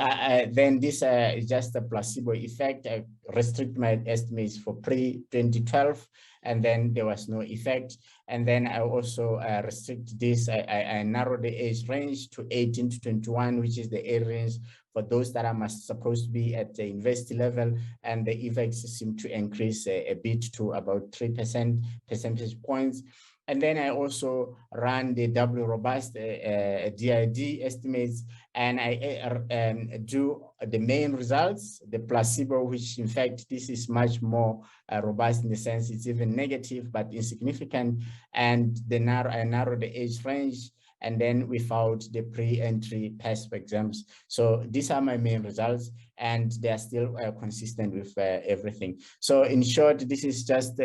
then this is just a placebo effect. I restrict my estimates for pre-2012, and then there was no effect. And then I also restrict this. I narrow the age range to 18 to 21, which is the age range for those that are supposed to be at the university level, and the effects seem to increase a bit to about 3% percentage points. And then I also ran the double robust DID estimates, and I do the main results, the placebo, which in fact, this is much more robust in the sense it's even negative, but insignificant. And I narrow the age range, and then we found the pre-entry PASP exams. So these are my main results, and they are still consistent with everything. So in short, this is just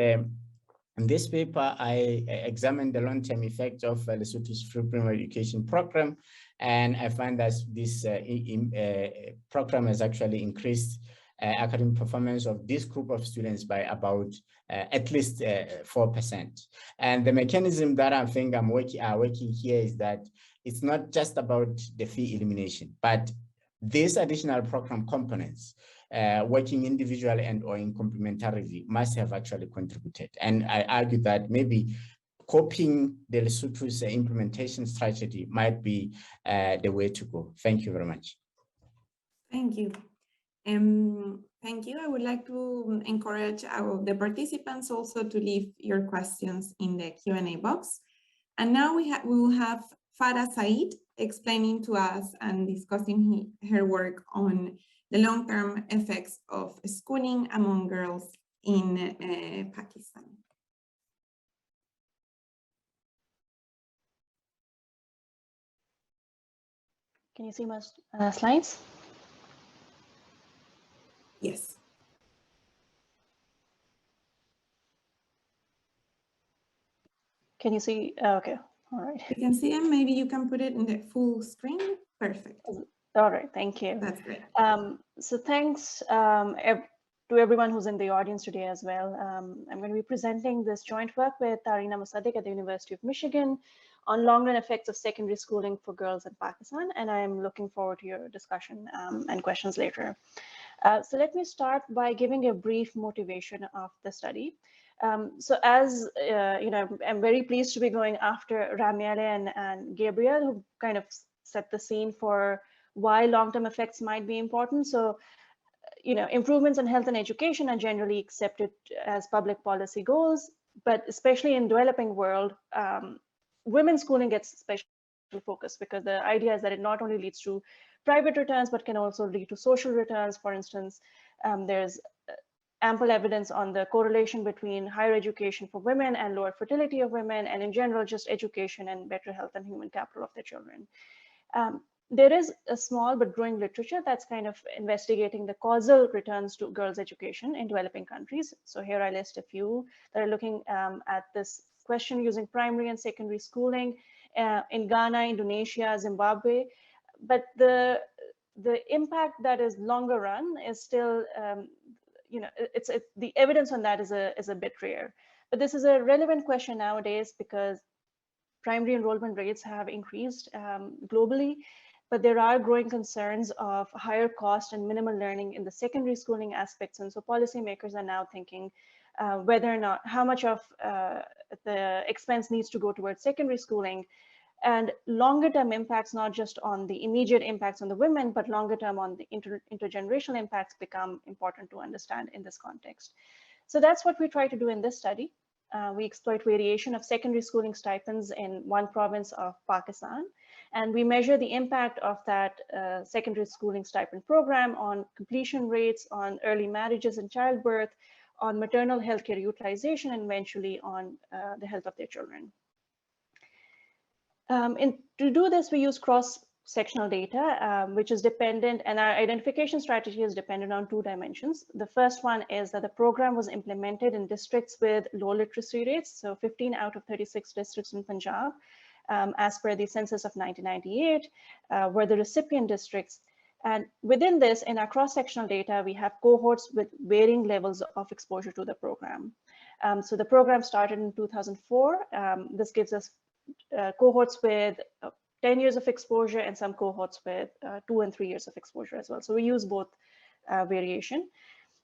in this paper, I examined the long-term effect of Lesotho's free primary education program, and I find that this program has actually increased academic performance of this group of students by about at least 4%. And the mechanism that I think I'm working here is that it's not just about the fee elimination, but these additional program components working individually and or in complementarity must have actually contributed. And I argue that maybe copying the Lesotho's implementation strategy might be the way to go. Thank you very much. Thank you. Thank you. I would like to encourage the participants also to leave your questions in the Q&A box. And now we will have Farah Said explaining to us and discussing her work on the long-term effects of schooling among girls in Pakistan. Can you see my slides? Yes. Can you see? Okay, all right. You can see them. Maybe you can put it in the full screen. Perfect. All right, thank you. That's great. So thanks to everyone who's in the audience today as well. I'm going to be presenting this joint work with Tarina Musaddiq at the University of Michigan on long-run effects of secondary schooling for girls in Pakistan, and I'm looking forward to your discussion and questions later. So let me start by giving a brief motivation of the study. So as you know, I'm very pleased to be going after Ramaele and Gabriel, who kind of set the scene for why long-term effects might be important. So, you know, improvements in health and education are generally accepted as public policy goals, but especially in developing world, women's schooling gets special focus because the idea is that it not only leads to private returns, but can also lead to social returns. For instance, there's ample evidence on the correlation between higher education for women and lower fertility of women, and in general, just education and better health and human capital of their children. There is a small but growing literature that's kind of investigating the causal returns to girls' education in developing countries. So here I list a few that are looking at this question using primary and secondary schooling in Ghana, Indonesia, Zimbabwe. But the impact that is longer run is still, you know, the evidence on that is a bit rare. But this is a relevant question nowadays because primary enrollment rates have increased globally, but there are growing concerns of higher cost and minimal learning in the secondary schooling aspects. And so policymakers are now thinking whether or not, how much of the expense needs to go towards secondary schooling, and longer term impacts, not just on the immediate impacts on the women, but longer term on the intergenerational impacts become important to understand in this context. So that's what we try to do in this study. We exploit variation of secondary schooling stipends in one province of Pakistan, and we measure the impact of that secondary schooling stipend program on completion rates, on early marriages and childbirth, on maternal healthcare utilization, and eventually on the health of their children. And to do this, we use sectional data, which is dependent, and our identification strategy is dependent on 2 dimensions. The first one is that the program was implemented in districts with low literacy rates, so 15 out of 36 districts in Punjab, as per the census of 1998, were the recipient districts. And within this, in our cross-sectional data, we have cohorts with varying levels of exposure to the program. So the program started in 2004. This gives us cohorts with 10 years of exposure and some cohorts with 2 and 3 years of exposure as well. So we use both variation.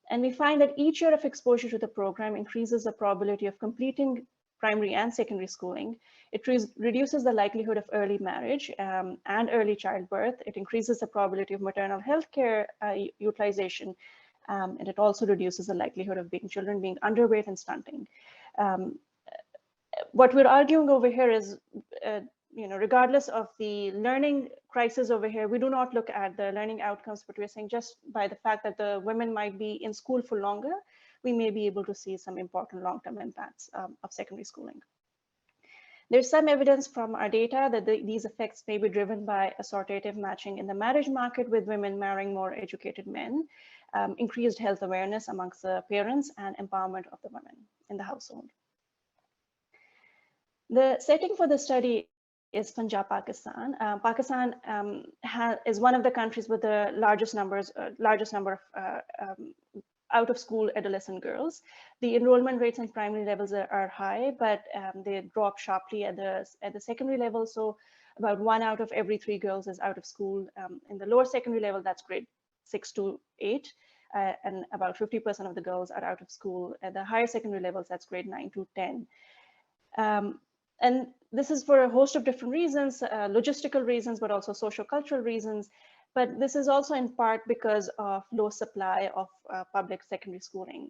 And we find that each year of exposure to the program increases the probability of completing primary and secondary schooling. It reduces the likelihood of early marriage and early childbirth. It increases the probability of maternal health care utilization. And it also reduces the likelihood of children being underweight and stunting. What we're arguing over here is, regardless of the learning crisis over here, we do not look at the learning outcomes, but we're saying just by the fact that the women might be in school for longer, we may be able to see some important long-term impacts of secondary schooling. There's some evidence from our data that these effects may be driven by assortative matching in the marriage market, with women marrying more educated men, increased health awareness amongst the parents, and empowerment of the women in the household. The setting for the study is Punjab, Pakistan. Pakistan is one of the countries with the largest number of out-of-school adolescent girls. The enrollment rates in primary levels are high, but they drop sharply at the secondary level. So about 1 out of every 3 girls is out of school. In the lower secondary level, that's grade 6 to 8. And about 50% of the girls are out of school. At the higher secondary levels, that's grade 9 to 10. And this is for a host of different reasons, logistical reasons, but also socio-cultural reasons. But this is also in part because of low supply of public secondary schooling.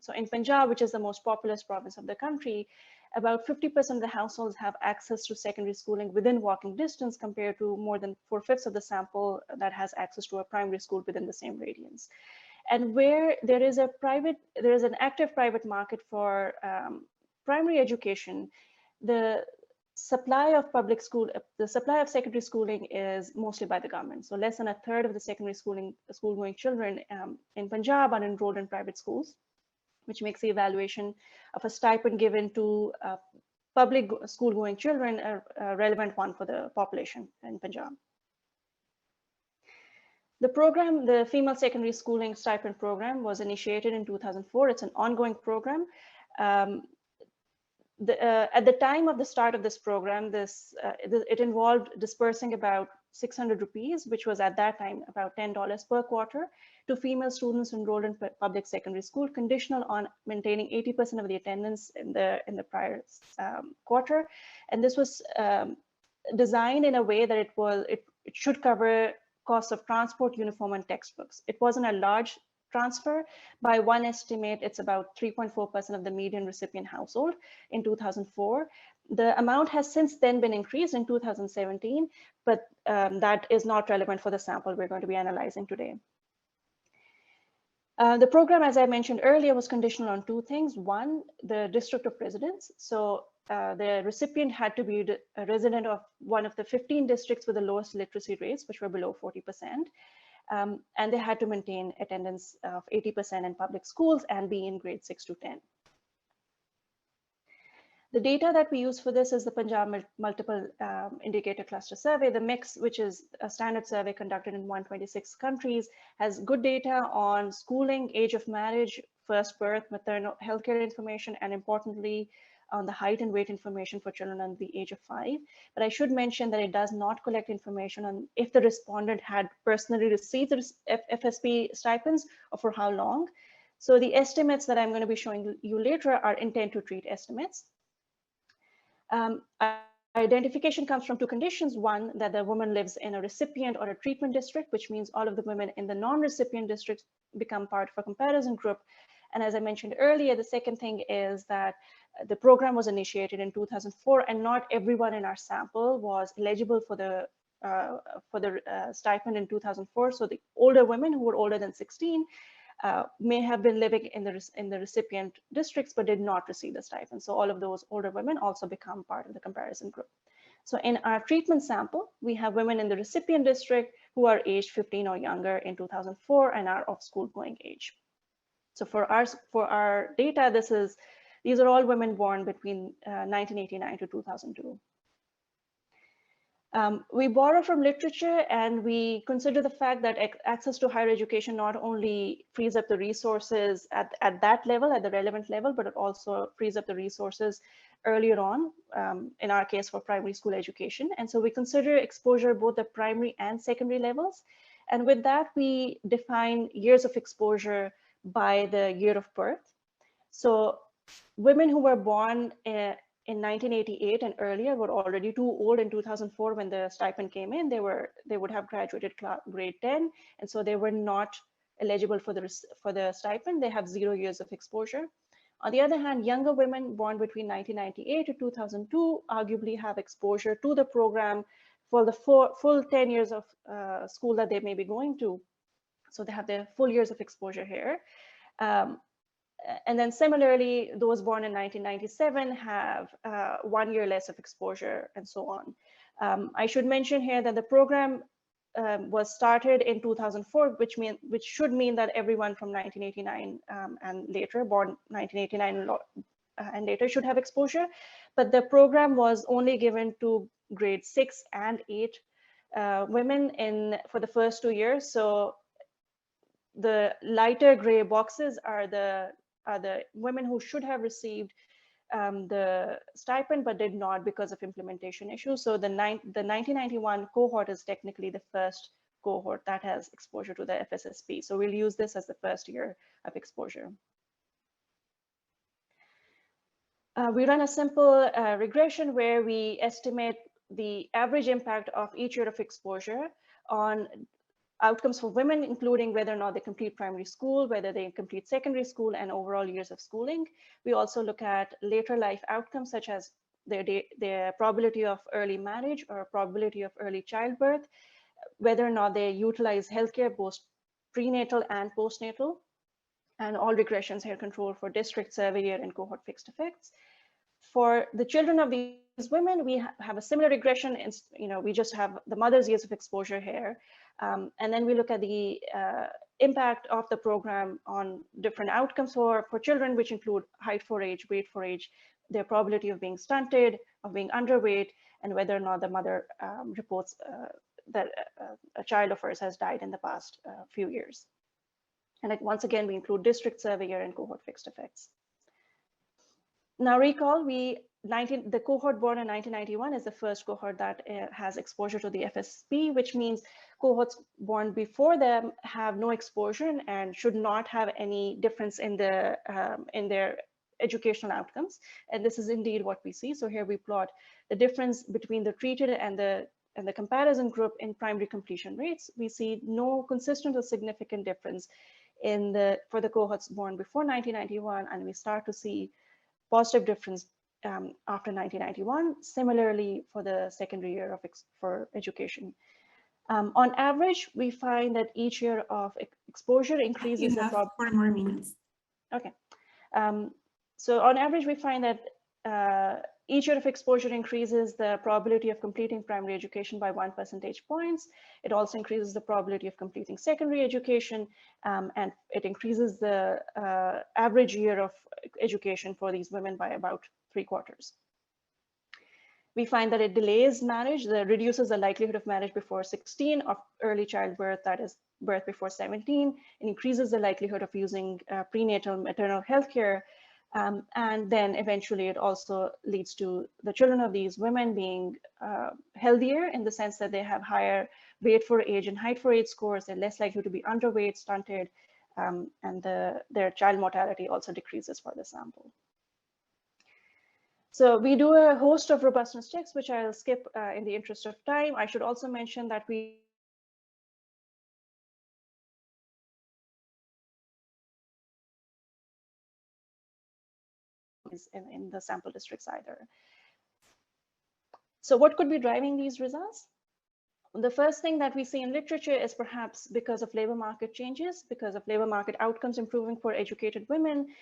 So in Punjab, which is the most populous province of the country, about 50% of the households have access to secondary schooling within walking distance, compared to more than 4/5 of the sample that has access to a primary school within the same radius. And where there is an active private market for primary education, the supply of secondary schooling is mostly by the government. So less than 1/3 of the secondary school-going children in Punjab are enrolled in private schools, which makes the evaluation of a stipend given to public school-going children a relevant one for the population in Punjab. The program, the Female Secondary Schooling Stipend Program, was initiated in 2004. It's an ongoing program. At the time of the start of this program, it involved dispersing about 600 rupees, which was at that time about $10 per quarter, to female students enrolled in public secondary school, conditional on maintaining 80% of the attendance in the prior quarter. And this was designed in a way that it should cover costs of transport, uniform, and textbooks. It wasn't a large transfer. By one estimate, it's about 3.4% of the median recipient household in 2004. The amount has since then been increased in 2017, but that is not relevant for the sample we're going to be analyzing today. The program, as I mentioned earlier, was conditional on 2 things. One, the district of residence. So the recipient had to be a resident of one of the 15 districts with the lowest literacy rates, which were below 40%. And they had to maintain attendance of 80% in public schools and be in grade 6 to 10. The data that we use for this is the Punjab Multiple Indicator Cluster Survey. The MIX, which is a standard survey conducted in 126 countries, has good data on schooling, age of marriage, first birth, maternal healthcare information, and importantly, on the height and weight information for children under the age of 5. But I should mention that it does not collect information on if the respondent had personally received the FSP stipends or for how long. So the estimates that I'm going to be showing you later are intent to treat estimates. Identification comes from 2 conditions. One, that the woman lives in a recipient or a treatment district, which means all of the women in the non-recipient districts become part of a comparison group. And as I mentioned earlier, the second thing is that the program was initiated in 2004, and not everyone in our sample was eligible for the stipend in 2004. So the older women who were older than 16 may have been living in the recipient districts, but did not receive the stipend. So all of those older women also become part of the comparison group. So in our treatment sample, we have women in the recipient district who are aged 15 or younger in 2004 and are of school going age. So for our data, these are all women born between 1989 to 2002. We borrow from literature and we consider the fact that access to higher education not only frees up the resources at that level, at the relevant level, but it also frees up the resources earlier on, in our case for primary school education. And so we consider exposure both the primary and secondary levels. And with that, we define years of exposure by the year of birth. So women who were born in 1988 and earlier were already too old in 2004 when the stipend came in. They would have graduated grade 10, and so they were not eligible for the stipend. They have 0 years of exposure. On the other hand, younger women born between 1998 to 2002 arguably have exposure to the program for the full 10 years of school that they may be going to. So they have their full years of exposure here. And then similarly, those born in 1997 have 1 year less of exposure and so on. I should mention here that the program was started in 2004, which should mean that everyone from 1989 and later, born 1989 and later, should have exposure. But the program was only given to grade 6 and 8 women for the first 2 years. So the lighter gray boxes are the women who should have received the stipend but did not because of implementation issues. So the 1991 cohort is technically the first cohort that has exposure to the FSSP. So we'll use this as the first year of exposure. We run a simple regression where we estimate the average impact of each year of exposure on outcomes for women, including whether or not they complete primary school, whether they complete secondary school, and overall years of schooling. We also look at later life outcomes, such as their probability of early marriage or probability of early childbirth, whether or not they utilize healthcare, both prenatal and postnatal, and all regressions here controlled for district, survey year, and cohort fixed effects. For the children of these women, we have a similar regression. We just have the mother's years of exposure here. And then we look at the impact of the program on different outcomes for children, which include height for age, weight for age, their probability of being stunted, of being underweight, and whether or not the mother reports that a child of hers has died in the past few years. And once again, we include district, survey year, and cohort fixed effects. Now recall, the cohort born in 1991 is the first cohort that has exposure to the FSP, which means cohorts born before them have no exposure and should not have any difference in their educational outcomes. And this is indeed what we see. So here we plot the difference between the treated and the comparison group in primary completion rates. We see no consistent or significant difference for the cohorts born before 1991, and we start to see positive difference after 1991, similarly for the secondary year for education. On average, we find that each year of exposure increases the 4 more minutes. Okay. So on average, we find that each year of exposure increases the probability of completing primary education by 1 percentage points. It also increases the probability of completing secondary education, and it increases the average year of education for these women by about 3/4. We find that it delays marriage, reduces the likelihood of marriage before 16, of early childbirth, that is birth before 17, and increases the likelihood of using prenatal maternal health care. And then eventually it also leads to the children of these women being healthier in the sense that they have higher weight for age and height for age scores. They're less likely to be underweight, stunted, and their child mortality also decreases for the sample. So we do a host of robustness checks, which I'll skip in the interest of time. I should also mention that we in the sample districts either. So what could be driving these results? The first thing that we see in literature is perhaps because of labor market changes, because of labor market outcomes improving for educated women.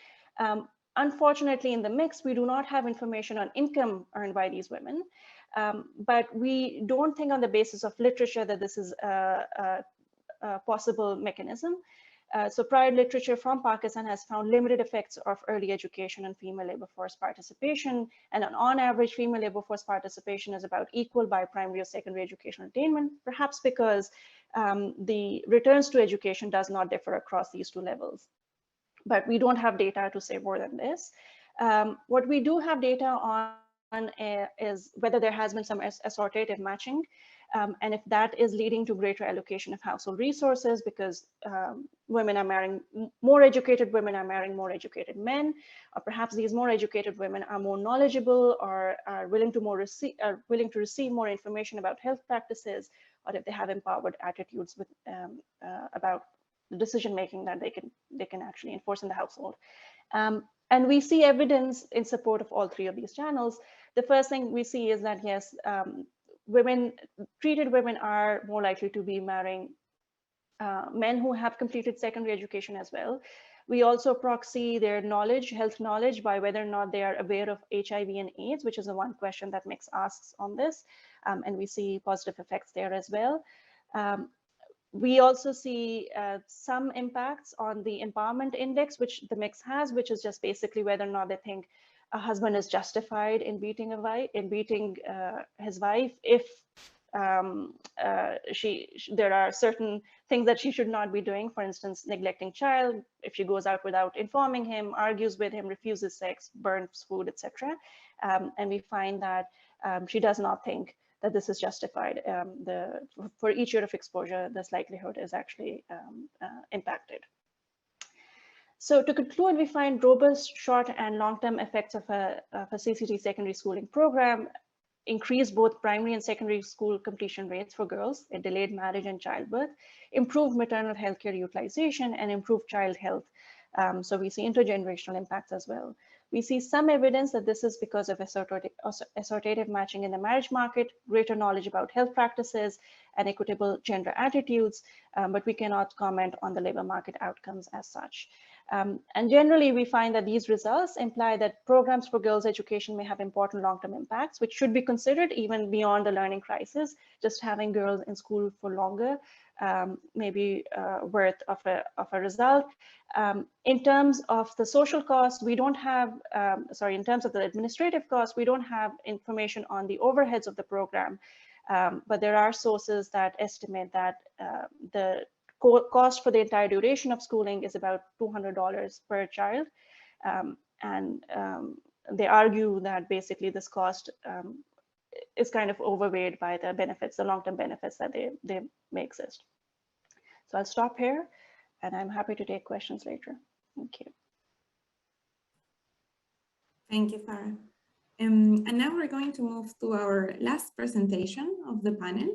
Unfortunately, in the mix, we do not have information on income earned by these women. But we don't think on the basis of literature that this is a possible mechanism. So prior literature from Pakistan has found limited effects of early education on female labor force participation. And on average, female labor force participation is about equal by primary or secondary educational attainment, perhaps because the returns to education does not differ across these two levels. But we don't have data to say more than this. What we do have data on is whether there has been some assortative matching, and if that is leading to greater allocation of household resources because women are marrying, more educated women are marrying more educated men, or perhaps these more educated women are more knowledgeable or are willing to receive more information about health practices, or if they have empowered attitudes with about the decision making that they can actually enforce in the household. And we see evidence in support of all three of these channels. The first thing we see is that, yes, treated women are more likely to be marrying men who have completed secondary education as well. We also proxy their knowledge, health knowledge, by whether or not they are aware of HIV and AIDS, which is the one question that Mix asks on this. And we see positive effects there as well. We also see some impacts on the empowerment index, which the Mix has, which is just basically whether or not they think a husband is justified in beating his wife if there are certain things that she should not be doing, for instance, neglecting child, if she goes out without informing him, argues with him, refuses sex, burns food, etc. And we find that she does not think that this is justified. For each year of exposure, this likelihood is actually impacted. So to conclude, we find robust short and long-term effects of a CCT secondary schooling program, increased both primary and secondary school completion rates for girls, it delayed marriage and childbirth, improved maternal healthcare utilization, and improved child health. So we see intergenerational impacts as well. We see some evidence that this is because of assortative matching in the marriage market, greater knowledge about health practices, and equitable gender attitudes, but we cannot comment on the labor market outcomes as such. And generally, we find that these results imply that programs for girls' education may have important long-term impacts, which should be considered even beyond the learning crisis. Just having girls in school for longer may be worth of a result. In terms of the social costs, we don't have, in terms of the administrative costs, we don't have information on the overheads of the program, but there are sources that estimate that the cost for the entire duration of schooling is about $200 per child. And they argue that basically this cost is kind of overweighed by the benefits, the long-term benefits that they may exist. So I'll stop here and I'm happy to take questions later. Thank you. Thank you, Farah. And now we're going to move to our last presentation of the panel.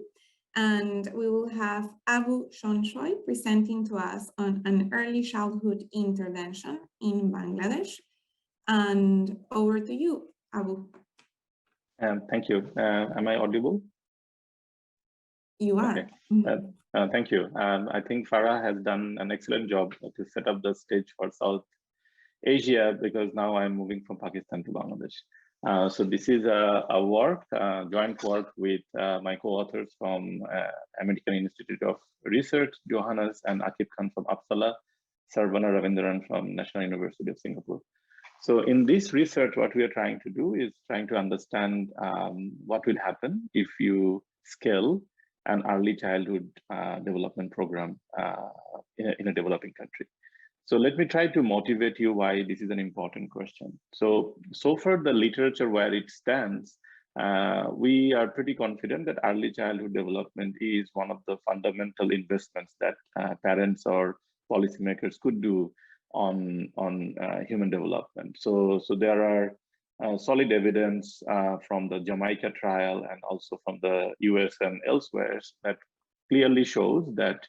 And we will have Abu Shonchoy presenting to us on an early childhood intervention in Bangladesh. And over to you, Abu. Thank you. Am I audible? You are. Okay. Thank you. I think Farah has done an excellent job to set up the stage for South Asia, because now I'm moving from Pakistan to Bangladesh. So this is a joint work with my co-authors from American Institute of Research, Johannes and Akib Khan from Uppsala, Sarvana Ravindran from National University of Singapore. So in this research, what we are trying to do is trying to understand what will happen if you scale an early childhood development program in a developing country. So let me try to motivate you why this is an important question. So far the literature where it stands, we are pretty confident that early childhood development is one of the fundamental investments that parents or policymakers could do on human development. So there are solid evidence from the Jamaica trial and also from the US and elsewhere that clearly shows that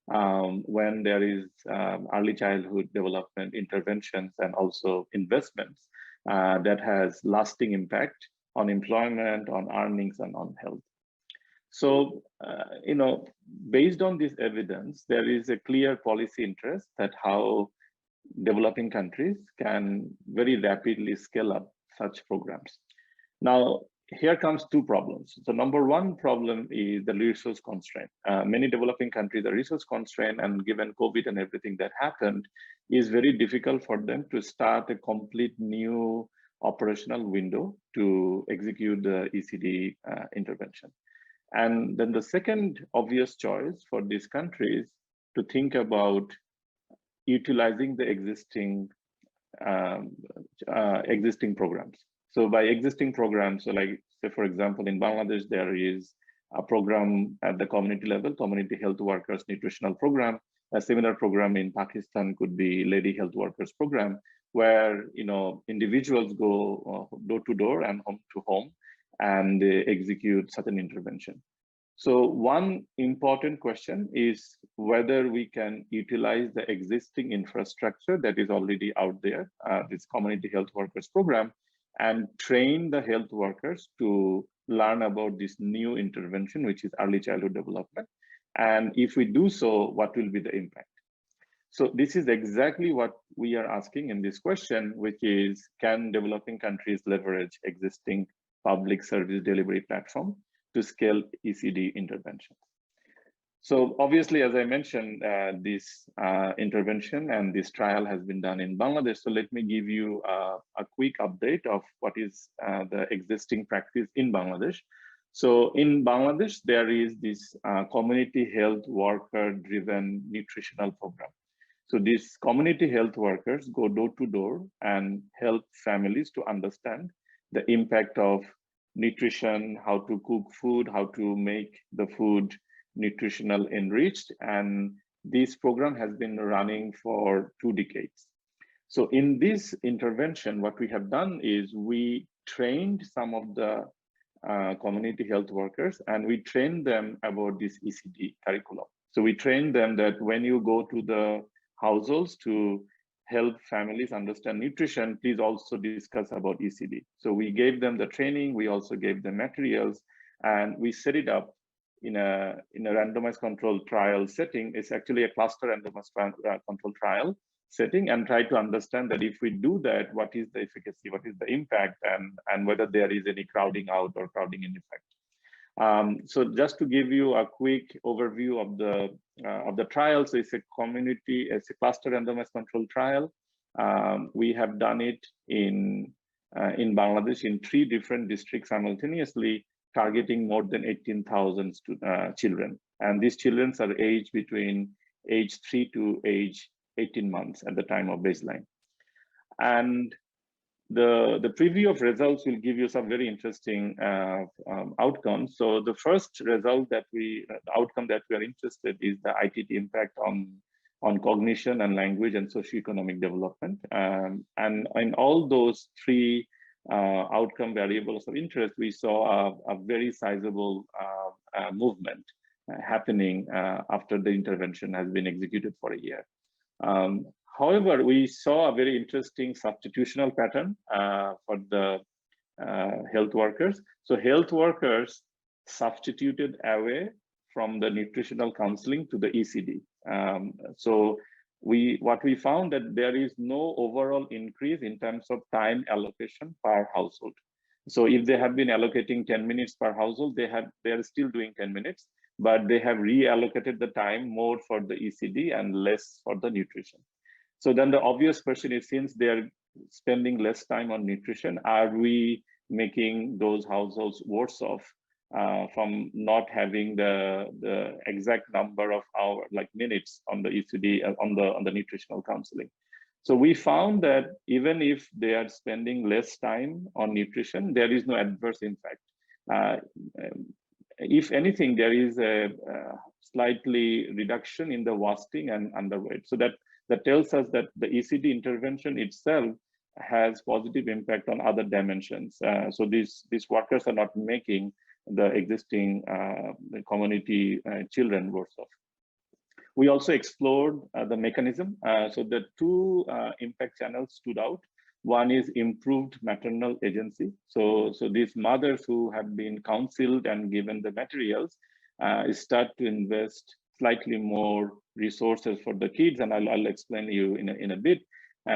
when there is early childhood development interventions and also investments, that has lasting impact on employment, on earnings, and on health. So, based on this evidence, there is a clear policy interest that how developing countries can very rapidly scale up such programs. Now, here comes two problems. So number one problem is the resource constraint. Many developing countries are resource constrained, and given COVID and everything that happened, is very difficult for them to start a complete new operational window to execute the ECD intervention. And then the second obvious choice for these countries to think about utilizing the existing programs. So by existing programs, so like say for example in Bangladesh there is a program at the community level, community health workers nutritional program. A similar program in Pakistan could be lady health workers program, where individuals go door to door and home to home and they execute such an intervention. So one important question is whether we can utilize the existing infrastructure that is already out there, this community health workers program, and train the health workers to learn about this new intervention, which is early childhood development. And if we do so, what will be the impact? So this is exactly what we are asking in this question, which is, can developing countries leverage existing public service delivery platform to scale ECD interventions? So obviously, as I mentioned, this intervention and this trial has been done in Bangladesh. So let me give you a quick update of what is the existing practice in Bangladesh. So in Bangladesh, there is this community health worker-driven nutritional program. So these community health workers go door to door and help families to understand the impact of nutrition, how to cook food, how to make the food nutritional enriched. And this program has been running for 2 decades. So in this intervention, what we have done is we trained some of the community health workers, and we trained them about this ECD curriculum. So we trained them that when you go to the households to help families understand nutrition, please also discuss about ECD. So we gave them the training, we also gave them materials, and we set it up in a randomized controlled trial setting. It's actually a cluster randomized controlled trial setting, and try to understand that if we do that, what is the efficacy, what is the impact, and whether there is any crowding out or crowding in effect. So just to give you a quick overview of the trial, so it's a cluster randomized controlled trial. We have done it in Bangladesh in 3 different districts simultaneously, targeting more than 18,000 children. And these children are aged between age 3 to age 18 months at the time of baseline. And the preview of results will give you some very interesting outcomes. So the first outcome that we are interested in is the ITT impact on cognition and language and socioeconomic development. And in all those 3 outcome variables of interest, we saw a very sizable movement happening after the intervention has been executed for a year. However, we saw a very interesting substitutional pattern for the health workers. So health workers substituted away from the nutritional counseling to the ECD. So what we found that there is no overall increase in terms of time allocation per household. So if they have been allocating 10 minutes per household, they are still doing 10 minutes, but they have reallocated the time more for the ECD and less for the nutrition. So then the obvious question is, since they are spending less time on nutrition, are we making those households worse off from not having the exact number of minutes on the ECD on the nutritional counseling? So we found that even if they are spending less time on nutrition, there is no adverse impact. If anything, there is a slightly reduction in the wasting and underweight. So that tells us that the ECD intervention itself has positive impact on other dimensions. So these workers are not making the existing the community children worse off. We also explored the mechanism. So the 2 impact channels stood out. One is improved maternal agency. So these mothers who have been counseled and given the materials start to invest slightly more resources for the kids, and I'll explain you in a bit.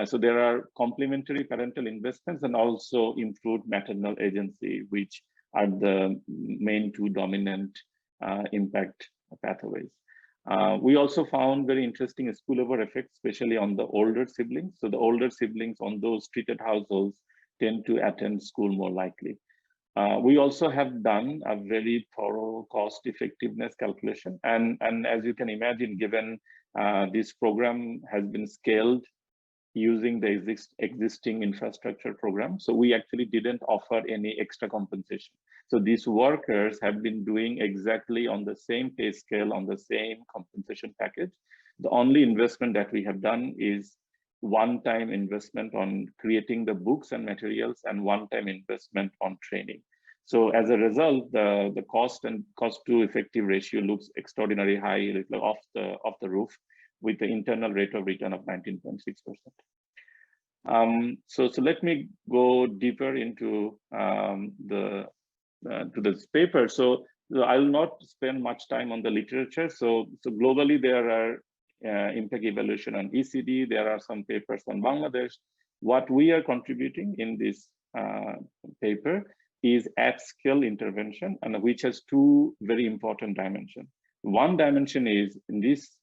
So there are complementary parental investments and also improved maternal agency, which are the main two dominant impact pathways. We also found very interesting spillover effects, especially on the older siblings. So the older siblings on those treated households tend to attend school more likely. We also have done a very thorough cost effectiveness calculation. And as you can imagine, given this program has been scaled using the existing infrastructure program, so we actually didn't offer any extra compensation. So these workers have been doing exactly on the same pay scale, on the same compensation package. The only investment that we have done is one-time investment on creating the books and materials and one-time investment on training. So as a result, the cost and cost to effective ratio looks extraordinarily high, off the roof, with the internal rate of return of 19.6%. So let me go deeper into to this paper. So I will not spend much time on the literature. So globally there are impact evaluation on ECD. There are some papers on Bangladesh. What we are contributing in this paper is at-scale intervention, and which has two very important dimensions. One dimension is in this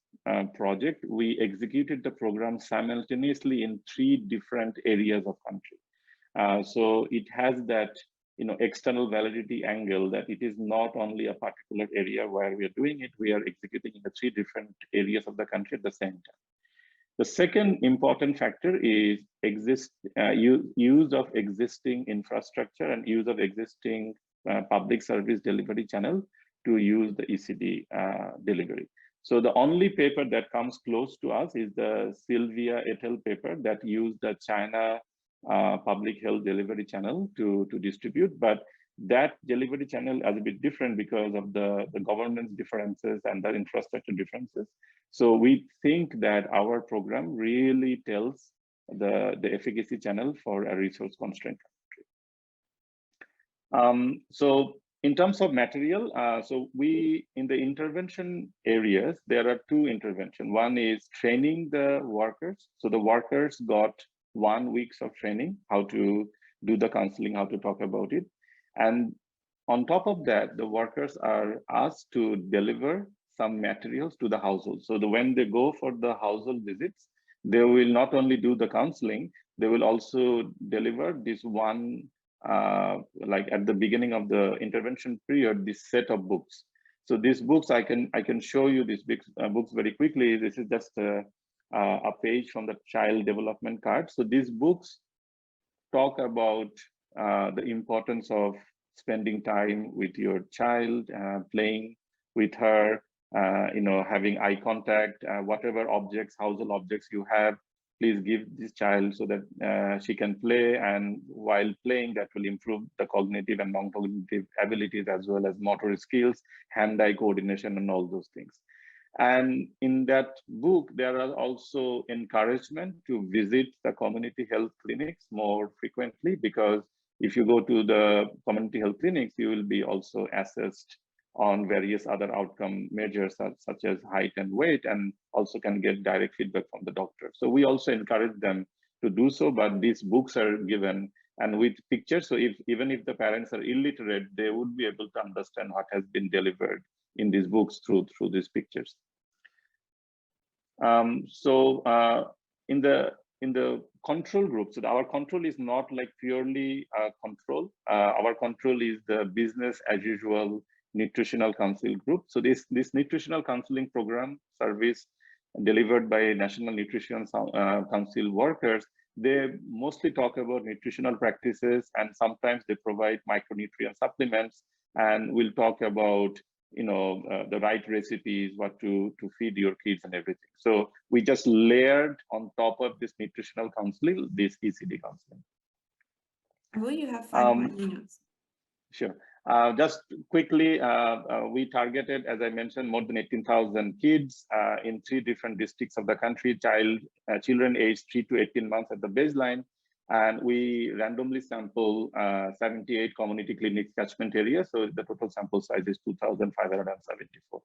project, we executed the program simultaneously in 3 different areas of country. So it has that external validity angle, that it is not only a particular area where we are doing it, we are executing in the 3 different areas of the country at the same time. The second important factor is use of existing infrastructure and use of existing public service delivery channel to use the ECD delivery. So the only paper that comes close to us is the Sylvia et al. Paper that used the China public health delivery channel to distribute, but that delivery channel is a bit different because of the governance differences and the infrastructure differences. So we think that our program really tells the efficacy channel for a resource constrained country. So in terms of material, so we, in the intervention areas, there are 2 interventions. One is training the workers. So the workers got 1 week of training, how to do the counseling, how to talk about it. And on top of that, the workers are asked to deliver some materials to the household. So when they go for the household visits, they will not only do the counseling, they will also deliver this one, like at the beginning of the intervention period, this set of books. So these books, I can show you these books very quickly. This is just a page from the child development card. So these books talk about the importance of spending time with your child, playing with her, having eye contact, whatever objects, household objects you have, please give this child so that she can play, and while playing, that will improve the cognitive and non-cognitive abilities as well as motor skills, hand-eye coordination, and all those things. And in that book, there are also encouragement to visit the community health clinics more frequently, because if you go to the community health clinics, you will be also assessed on various other outcome measures such as height and weight, and also can get direct feedback from the doctor. So we also encourage them to do so, but these books are given and with pictures. So even if the parents are illiterate, they would be able to understand what has been delivered in these books through these pictures. In the control group, so our control is not like purely control. Our control is the business as usual nutritional council group. So this nutritional counseling program service delivered by National Nutrition Council workers, they mostly talk about nutritional practices, and sometimes they provide micronutrient supplements, and we'll talk about the right recipes, what to feed your kids and everything. So we just layered on top of this nutritional counseling, this ECD counseling. Will you have 5 more minutes? Sure. Just quickly, we targeted, as I mentioned, more than 18,000 kids in 3 different districts of the country, children aged 3 to 18 months at the baseline. And we randomly sample 78 community clinic catchment areas. So the total sample size is 2,574.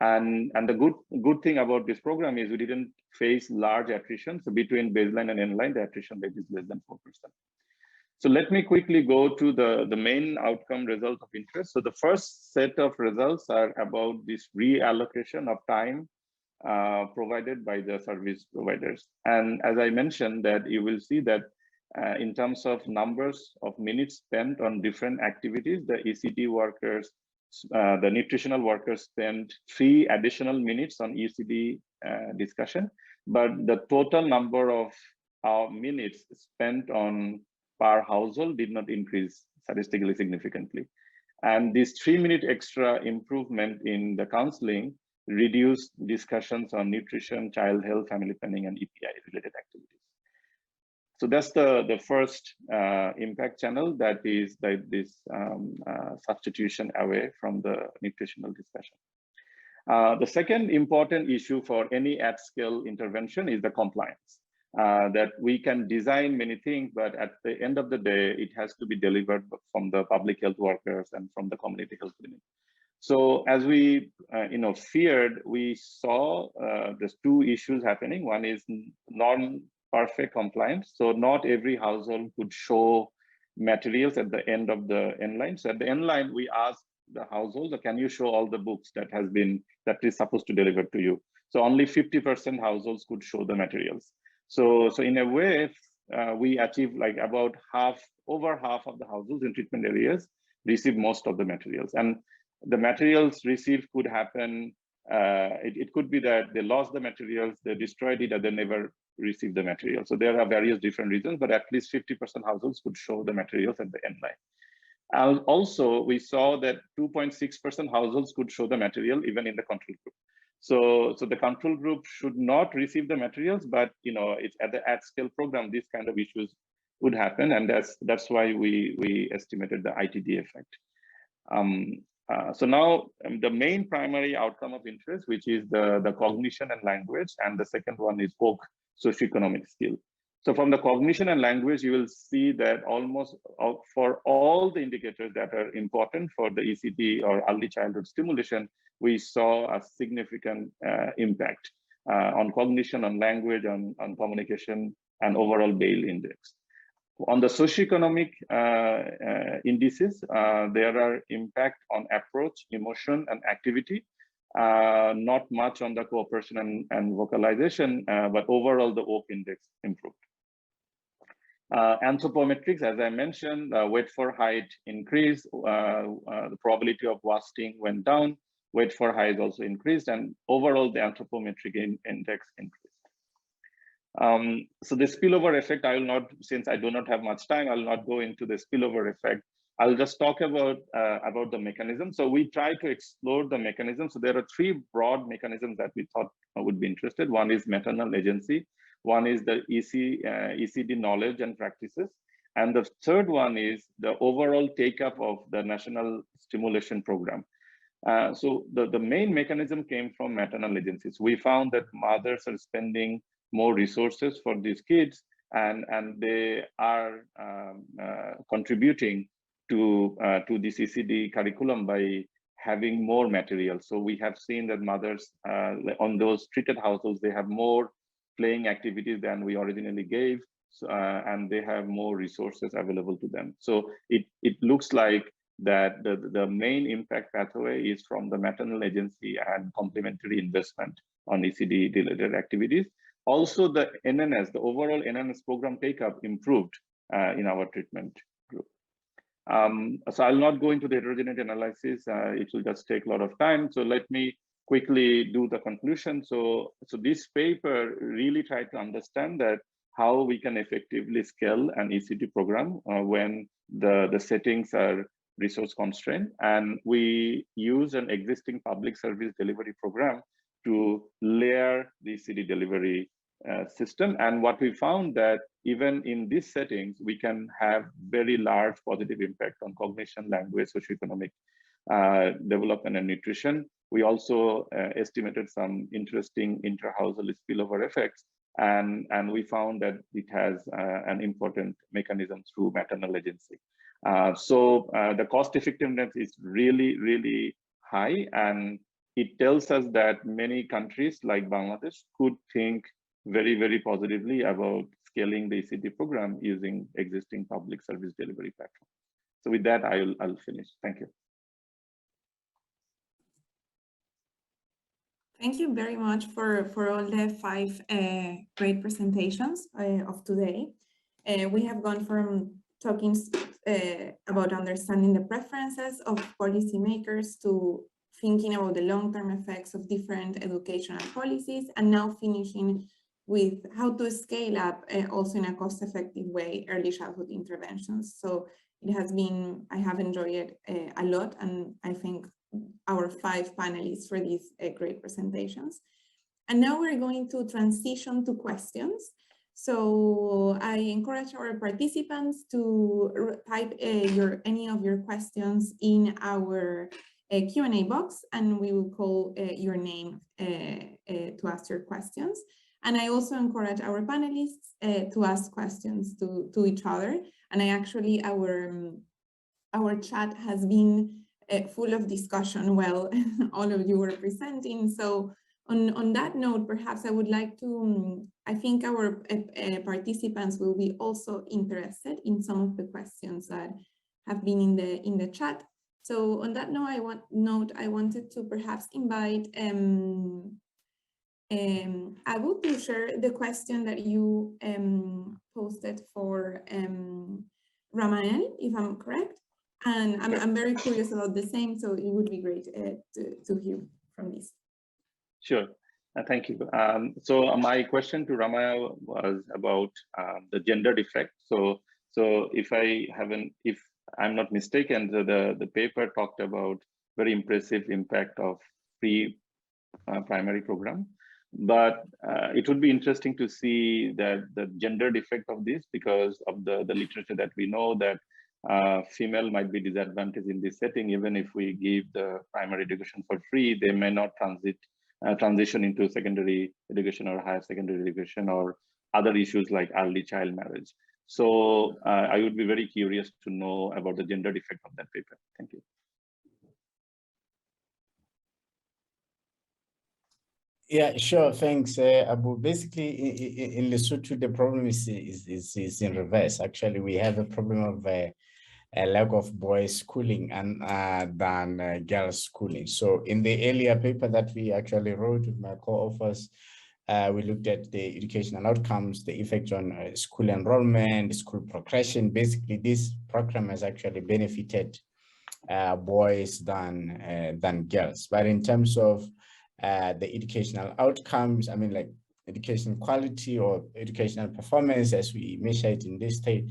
And the good thing about this program is we didn't face large attrition. So between baseline and endline, the attrition rate is less than 4%. So let me quickly go to the main outcome result of interest. So the first set of results are about this reallocation of time provided by the service providers. And as I mentioned, that you will see that in terms of numbers of minutes spent on different activities, the ECD workers, the nutritional workers spend 3 additional minutes on ECD discussion, but the total number of minutes spent on per household did not increase statistically significantly. And this 3-minute extra improvement in the counseling reduced discussions on nutrition, child health, family planning, and EPI related activities. So that's the first impact channel, that is this substitution away from the nutritional discussion. The second important issue for any at-scale intervention is the compliance. That we can design many things, but at the end of the day, it has to be delivered from the public health workers and from the community health clinic. So as we feared, we saw there's 2 issues happening. One is non-perfect compliance. So not every household could show materials at the end of the end line. So at the end line, we asked the household, can you show all the books that is supposed to deliver to you? So only 50% households could show the materials. So in a way, we achieved like about over half of the households in treatment areas receive most of the materials. And the materials received could happen, it could be that they lost the materials, they destroyed it, and they never received the material. So there are various different reasons, but at least 50% households could show the materials at the end line. Also, we saw that 2.6% households could show the material even in the control group. So the control group should not receive the materials, but it's at the at-scale program, these kind of issues would happen, and that's why we estimated the ITD effect. So now the main primary outcome of interest, which is the cognition and language, and the second one is OAK, socioeconomic skill. So from the cognition and language, you will see that almost for all the indicators that are important for the ECD or early childhood stimulation, we saw a significant impact on cognition, on language, on communication, and overall Bail index. On the socioeconomic indices, there are impact on approach, emotion, and activity. Not much on the cooperation and vocalization, but overall the OAK index improved. Anthropometrics, as I mentioned, weight for height increased, the probability of wasting went down, weight for height also increased, and overall the anthropometric index increased. So the spillover effect, I will not, since I do not have much time, I will not go into the spillover effect. I'll just talk about the mechanism. So we try to explore the mechanism. So there are 3 broad mechanisms that we thought would be interested. One is maternal agency. One is the ECD knowledge and practices. And the third one is the overall take-up of the national stimulation program. So the main mechanism came from maternal agencies. We found that mothers are spending more resources for these kids, and they are contributing to this ECD curriculum by having more material. So we have seen that mothers on those treated households, they have more playing activities than we originally gave, and they have more resources available to them. So it looks like that the main impact pathway is from the maternal agency and complementary investment on ECD related activities. Also, the NNS, the overall NNS program take-up improved in our treatment group. So I'll not go into the heterogeneity analysis. It will just take a lot of time. So let me quickly do the conclusion. So this paper really tried to understand that how we can effectively scale an ECD program when the settings are resource constrained. And we use an existing public service delivery program to layer the ECD delivery system. And what we found that even in these settings, we can have very large positive impact on cognition, language, socioeconomic development, and nutrition. We also estimated some interesting inter-household spillover effects, and we found that it has an important mechanism through maternal agency. So the cost effectiveness is really, really high, and it tells us that many countries like Bangladesh could think very, very positively about scaling the ECD program using existing public service delivery platform. So with that, I'll finish. Thank you. Thank you very much for all the 5 great presentations of today. We have gone from talking about understanding the preferences of policymakers to thinking about the long-term effects of different educational policies, and now finishing with how to scale up also in a cost-effective way early childhood interventions. So it has been, I have enjoyed it a lot, and I thank our 5 panelists for these great presentations. And now we're going to transition to questions. So I encourage our participants to type any of your questions in our Q&A box, and we will call your name to ask your questions. And I also encourage our panelists to ask questions to each other. And I actually, our chat has been full of discussion while all of you were presenting. So on that note, perhaps I would like to, I think our participants will be also interested in some of the questions that have been in the chat. So on that note, I wanted to perhaps invite Abu to share the question that you posted for Ramaele, if I'm correct. And I'm very curious about the same, so it would be great to hear from this. Sure, thank you. So my question to Ramaele was about the gender effect. So if I'm not mistaken, the paper talked about very impressive impact of free primary program, but it would be interesting to see that the gendered effect of this, because of the literature that we know that female might be disadvantaged in this setting. Even if we give the primary education for free, they may not transition into secondary education or higher secondary education or other issues like early child marriage. So I would be very curious to know about the gendered effect of that paper. Thank you. Yeah, sure. Thanks, Abu. Basically, in Lesotho, the problem is in reverse. Actually, we have a problem of a lack of boys schooling and than girls schooling. So in the earlier paper that we actually wrote with my co-authors, we looked at the educational outcomes, the effect on school enrollment, school progression. Basically, this program has actually benefited boys than girls. But in terms of the educational outcomes, I mean, like education quality or educational performance, as we measure it in this state,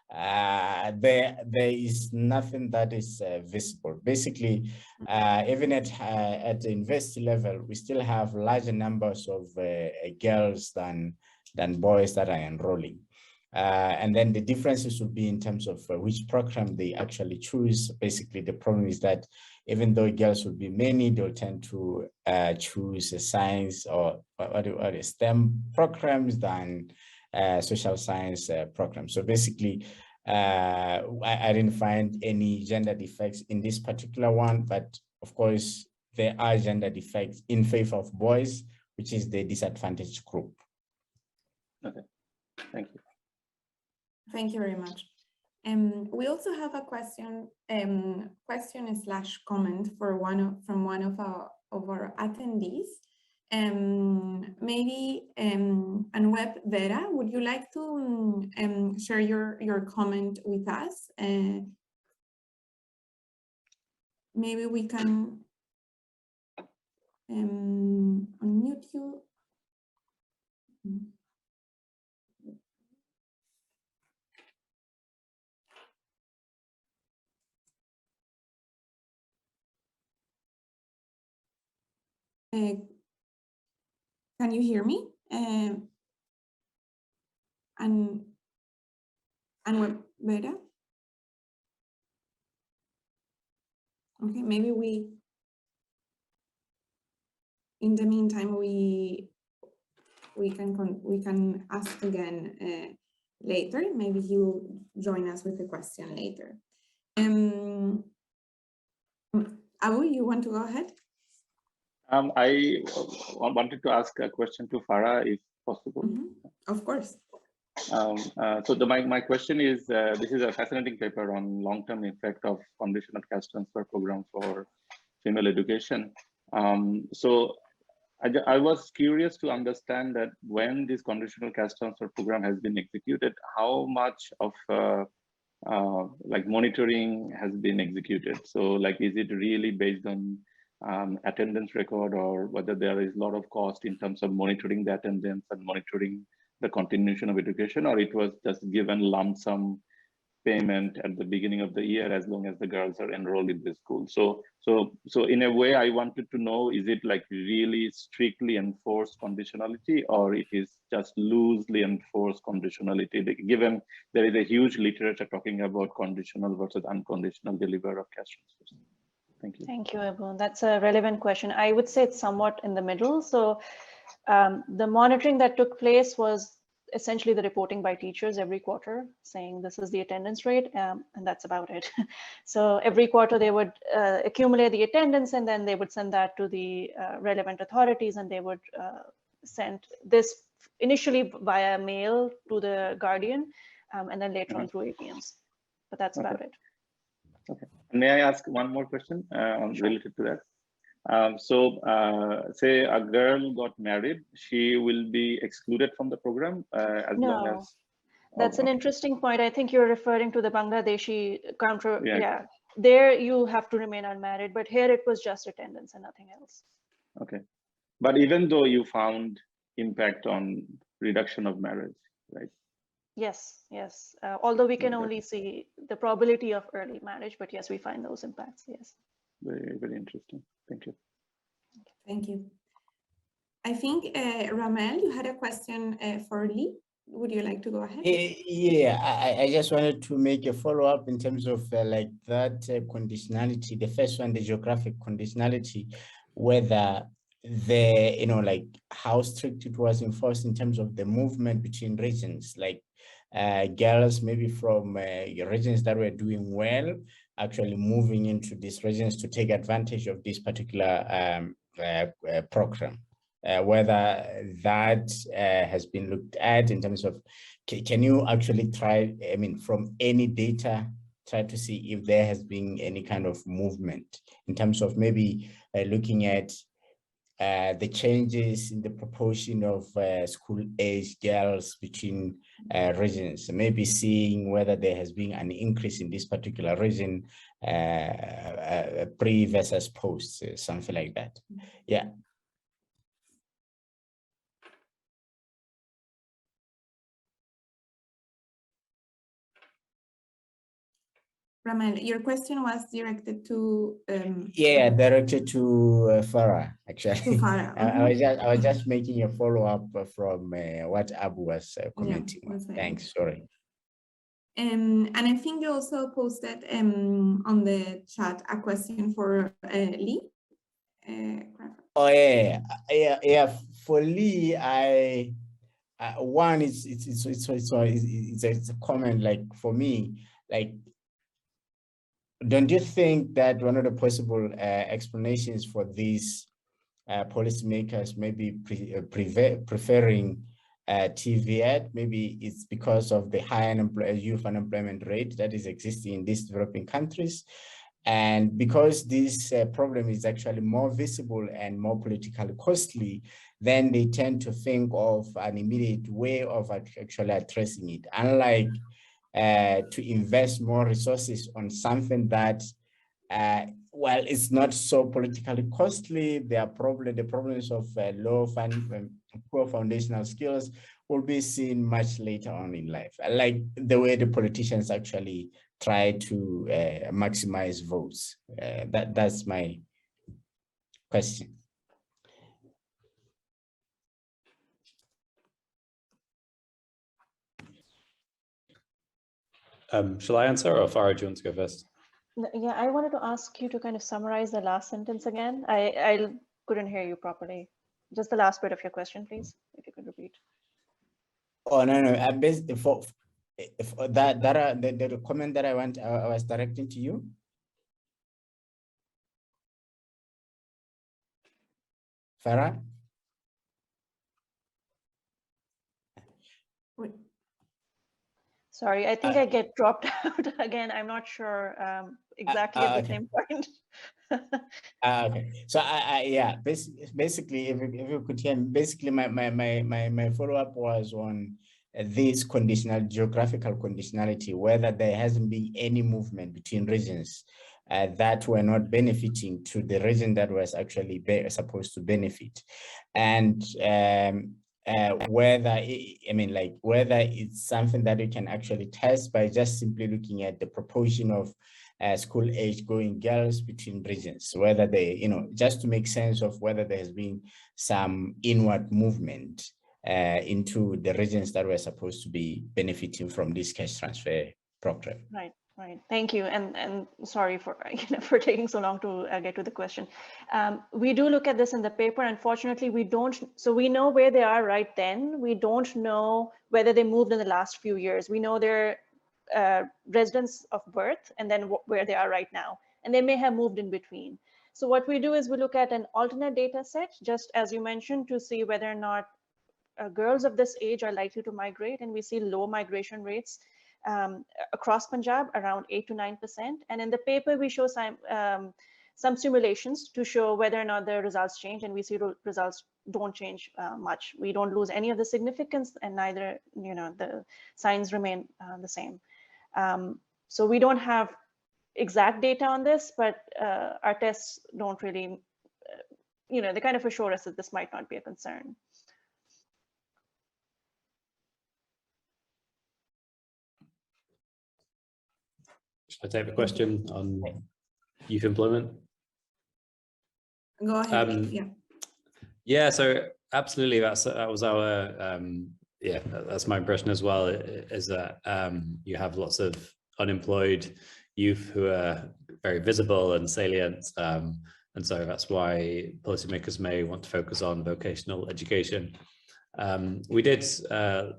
there is nothing that is visible. Basically, even at the university level, we still have larger numbers of girls than boys that are enrolling. And then the differences would be in terms of which program they actually choose. Basically, the problem is that even though girls would be many, they'll tend to choose a science or STEM programs than social science programs. So basically, I didn't find any gender defects in this particular one, but of course, there are gender defects in favor of boys, which is the disadvantaged group. Okay, thank you. Thank you very much. We also have a question slash comment for from one of our attendees. Maybe Anweb Vera, would you like to share your comment with us? Maybe we can unmute you. Can you hear me? And Vera? Okay, maybe in the meantime, we can ask again later. Maybe he will join us with the question later. Abu, you want to go ahead? I wanted to ask a question to Farah, if possible. Mm-hmm. Of course. My question is, this is a fascinating paper on long-term effect of conditional cash transfer program for female education. I was curious to understand that when this conditional cash transfer program has been executed, how much of like monitoring has been executed? So like, is it really based on attendance record, or whether there is a lot of cost in terms of monitoring the attendance and monitoring the continuation of education, or it was just given lump sum payment at the beginning of the year as long as the girls are enrolled in the school? So in a way, I wanted to know, is it like really strictly enforced conditionality, or it is just loosely enforced conditionality, given there is a huge literature talking about conditional versus unconditional delivery of cash transfers? Thank you. Thank you, Abu. That's a relevant question. I would say it's somewhat in the middle. So the monitoring that took place was essentially the reporting by teachers every quarter saying this is the attendance rate, and that's about it. So every quarter they would accumulate the attendance, and then they would send that to the relevant authorities, and they would send this initially via mail to the guardian, and then later on through APMs. But that's about it. Okay. May I ask one more question related to that? Say a girl got married, she will be excluded from the program as long as... That's an interesting point. I think you're referring to the Bangladeshi counter. Yeah. There you have to remain unmarried, but here it was just attendance and nothing else. Okay. But even though you found impact on reduction of marriage, right? Yes, yes. Although we can only see the probability of early marriage, but yes, we find those impacts, yes. Very, very interesting. Thank you. Thank you. I think, Ramaele, you had a question for Lee. Would you like to go ahead? Yeah, I just wanted to make a follow-up in terms of like that conditionality. The first one, the geographic conditionality, whether the, like how strict it was enforced in terms of the movement between regions, like girls maybe from regions that were doing well, actually moving into these regions to take advantage of this particular program. Whether that has been looked at in terms of, can you actually try, I mean, from any data, try to see if there has been any kind of movement in terms of maybe looking at the changes in the proportion of school-age girls between regions, maybe seeing whether there has been an increase in this particular region, pre versus post, something like that. Yeah. Ramaele, your question was directed to... yeah, directed to Farah, actually. To Farah. I was just making a follow-up from what Abu was commenting on. Thanks, sorry. And I think you also posted on the chat a question for Lee. Oh yeah. For Lee, one is it's a comment, like for me, like, don't you think that one of the possible explanations for these policymakers maybe preferring TVET, maybe it's because of the high youth unemployment rate that is existing in these developing countries, and because this problem is actually more visible and more politically costly, then they tend to think of an immediate way of actually addressing it, unlike to invest more resources on something that, well, it's not so politically costly. The problems of poor foundational skills will be seen much later on in life, like the way the politicians actually try to maximize votes. That's my question. Shall I answer, or Farah, do you want to go first? Yeah, I wanted to ask you to kind of summarize the last sentence again. I couldn't hear you properly. Just the last bit of your question, please, if you could repeat. Oh, no. I basically for the comment that I was directing to you. Farah? Sorry, I think I get dropped out again. I'm not sure exactly at the same point. Okay, so yeah, basically, if you could hear, basically my follow-up was on this geographical conditionality, whether there hasn't been any movement between regions that were not benefiting to the region that was actually supposed to benefit, and whether whether it's something that you can actually test by just simply looking at the proportion of school age going girls between regions, whether they, just to make sense of whether there has been some inward movement into the regions that were supposed to be benefiting from this cash transfer program. Right. Right. Thank you. And sorry for for taking so long to get to the question. We do look at this in the paper. Unfortunately, we don't. So we know where they are right then. We don't know whether they moved in the last few years. We know their residents of birth and then where they are right now. And they may have moved in between. So what we do is we look at an alternate data set, just as you mentioned, to see whether or not girls of this age are likely to migrate. And we see low migration rates across Punjab, around 8 to 9%. And in the paper, we show some simulations to show whether or not the results change, and we see results don't change much. We don't lose any of the significance, and neither, the signs remain the same. So we don't have exact data on this, but our tests don't really, they kind of assure us that this might not be a concern. Should I take the question on youth employment? Go ahead. Yeah, so absolutely, that was our that's my impression as well, is that you have lots of unemployed youth who are very visible and salient, and so that's why policymakers may want to focus on vocational education. We did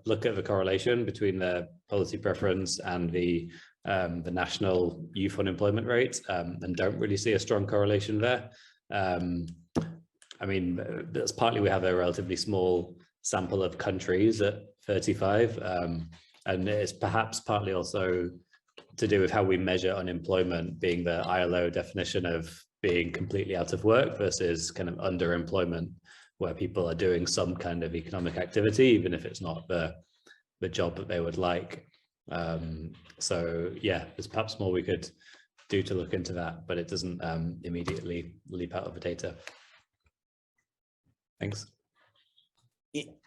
look at the correlation between the policy preference and the national youth unemployment rate, and don't really see a strong correlation there. I mean, that's partly we have a relatively small sample of countries at 35, and it's perhaps partly also to do with how we measure unemployment, being the ILO definition of being completely out of work versus kind of underemployment, where people are doing some kind of economic activity, even if it's not the job that they would like. So yeah, there's perhaps more we could do to look into that, but it doesn't immediately leap out of the data. Thanks.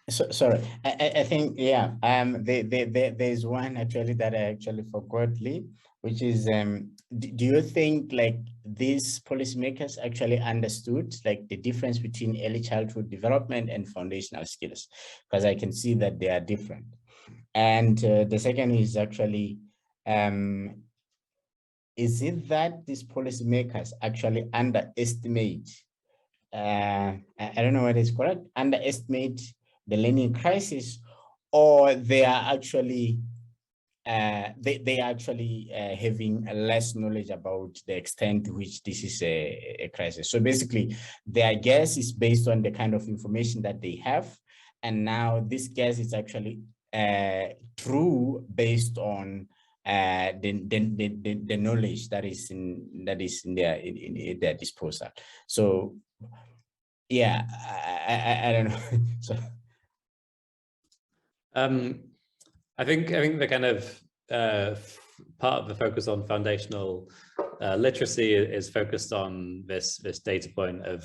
Sorry, I think, yeah, there's one actually that I actually forgot, Lee, which is, do you think like these policymakers actually understood like the difference between early childhood development and foundational skills? Because I can see that they are different. And the second is actually, is it that these policymakers actually underestimate, I don't know what is correct, underestimate the learning crisis, or they are actually, they actually having less knowledge about the extent to which this is a crisis? So basically, their guess is based on the kind of information that they have, and now this guess is actually true based on the knowledge that is in their disposal. So yeah, I don't know. So I think the kind of part of the focus on foundational literacy is focused on this data point of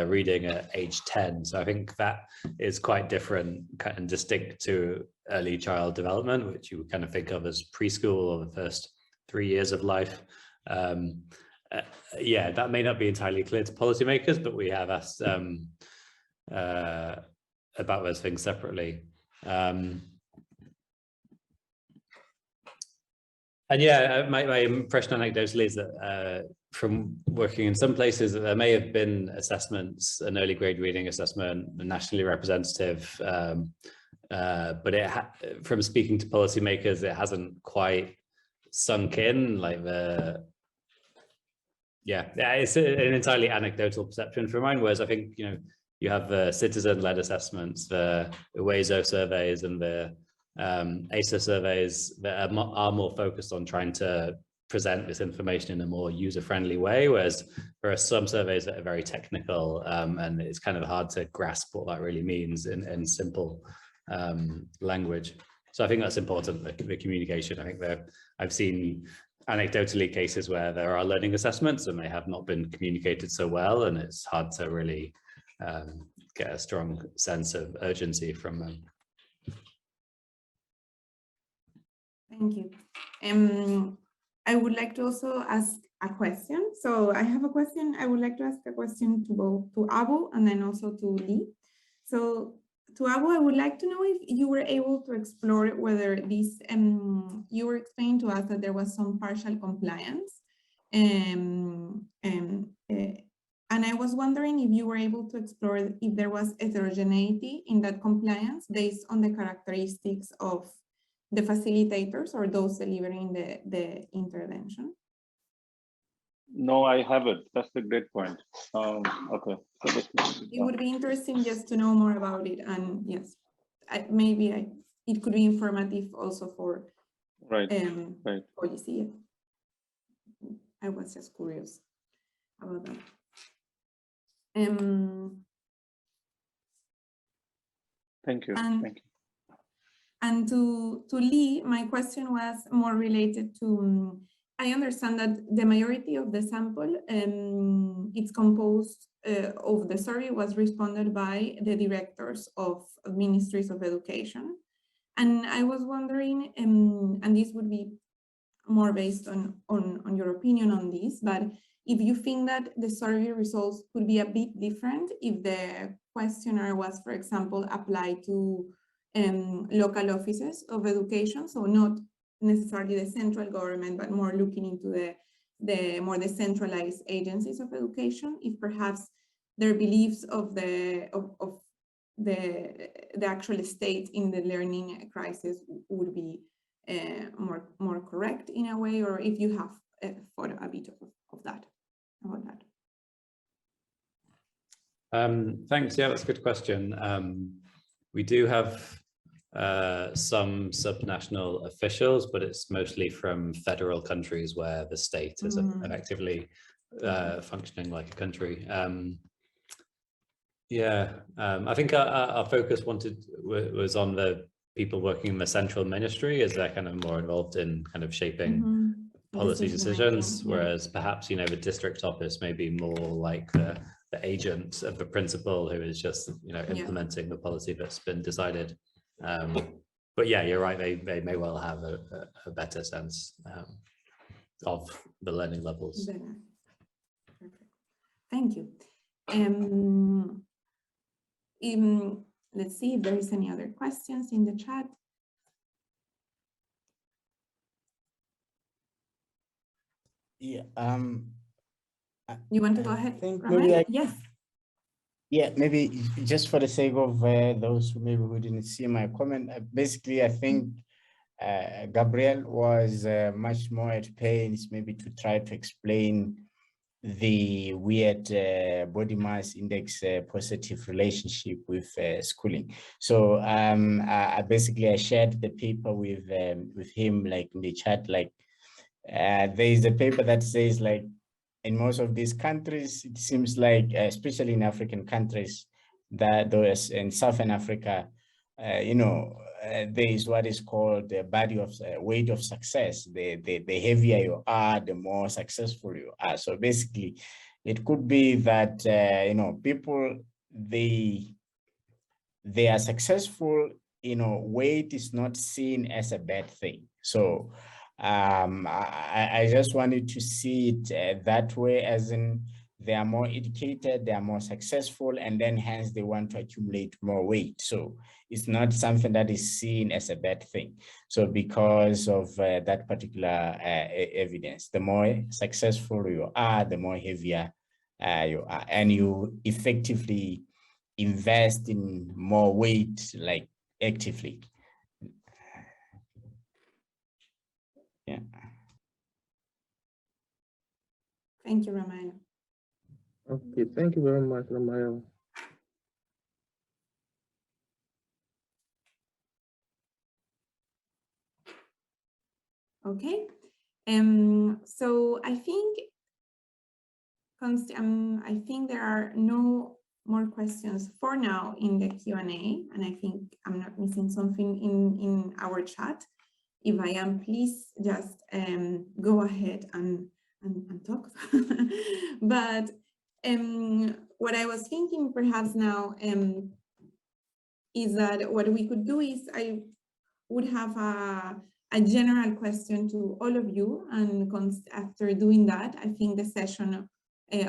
reading at age 10. So I think that is quite different and distinct to early child development, which you would kind of think of as preschool or the first 3 years of life. Yeah, that may not be entirely clear to policymakers, but we have asked about those things separately. And yeah, my impression anecdotally is that from working in some places that there may have been assessments, an early grade reading assessment, nationally representative, but from speaking to policymakers, it hasn't quite sunk in. Like it's an entirely anecdotal perception from mine. Whereas I think you have the citizen-led assessments, the Uwezo surveys, and the ASA surveys that are more focused on trying to present this information in a more user-friendly way, whereas there are some surveys that are very technical, and it's kind of hard to grasp what that really means in simple language. So I think that's important, the communication. I think that I've seen anecdotally cases where there are learning assessments and they have not been communicated so well, and it's hard to really get a strong sense of urgency from them. Thank you. I would like to also ask a question. So I have a question. I would like to ask a question to Abu and then also to Lee. So to Abu, I would like to know if you were able to explore whether this, you were explaining to us that there was some partial compliance. And I was wondering if you were able to explore if there was heterogeneity in that compliance based on the characteristics of the facilitators or those delivering the intervention? No, I haven't. That's a great point. Okay. It would be interesting just to know more about it, and yes, it could be informative also for right. policy. I was just curious about that. Thank you. Thank you. And to Lee, my question was more related to, I understand that the majority of the sample, it's composed of the survey was responded by the directors of ministries of education. And I was wondering, and this would be more based on your opinion on this, but if you think that the survey results could be a bit different if the questionnaire was, for example, applied to local offices of education, so not necessarily the central government, but more looking into the more decentralized agencies of education, if perhaps their beliefs of the actual state in the learning crisis would be more correct in a way, or if you have thought a bit of that, about that. Thanks. Yeah, that's a good question. We do have some subnational officials, but it's mostly from federal countries where the state is effectively functioning like a country. I think our focus was on the people working in the central ministry, as they're kind of more involved in kind of shaping policy decisions, whereas perhaps, the district office may be more like the agent of the principal who is just, implementing the policy that's been decided. But yeah, you're right, they may well have a better sense of the learning levels. Perfect. Thank you. Let's see if there is any other questions in the chat. Yeah. You want to go ahead? Yes. Yeah, maybe just for the sake of those who didn't see my comment, basically, I think Gabriel was much more at pains maybe to try to explain the weird body mass index positive relationship with schooling. So I shared the paper with him, like in the chat, like there is a paper that says, like, in most of these countries, it seems like, especially in African countries, that those in Southern Africa, there is what is called the body of weight of success. The heavier you are, the more successful you are. So basically, it could be that people they are successful. Weight is not seen as a bad thing. So I just wanted to see it that way, as in they are more educated, they are more successful, and then hence they want to accumulate more weight. So it's not something that is seen as a bad thing. So because of that particular evidence, the more successful you are, the more heavier you are, and you effectively invest in more weight, like actively. Yeah. Thank you, Ramaele. Okay, thank you very much, Ramaele. Okay. So I think there are no more questions for now in the Q&A, and I think I'm not missing something in our chat. If I am, please just go ahead and talk. But what I was thinking perhaps now is that what we could do is I would have a general question to all of you, and after doing that, I think the session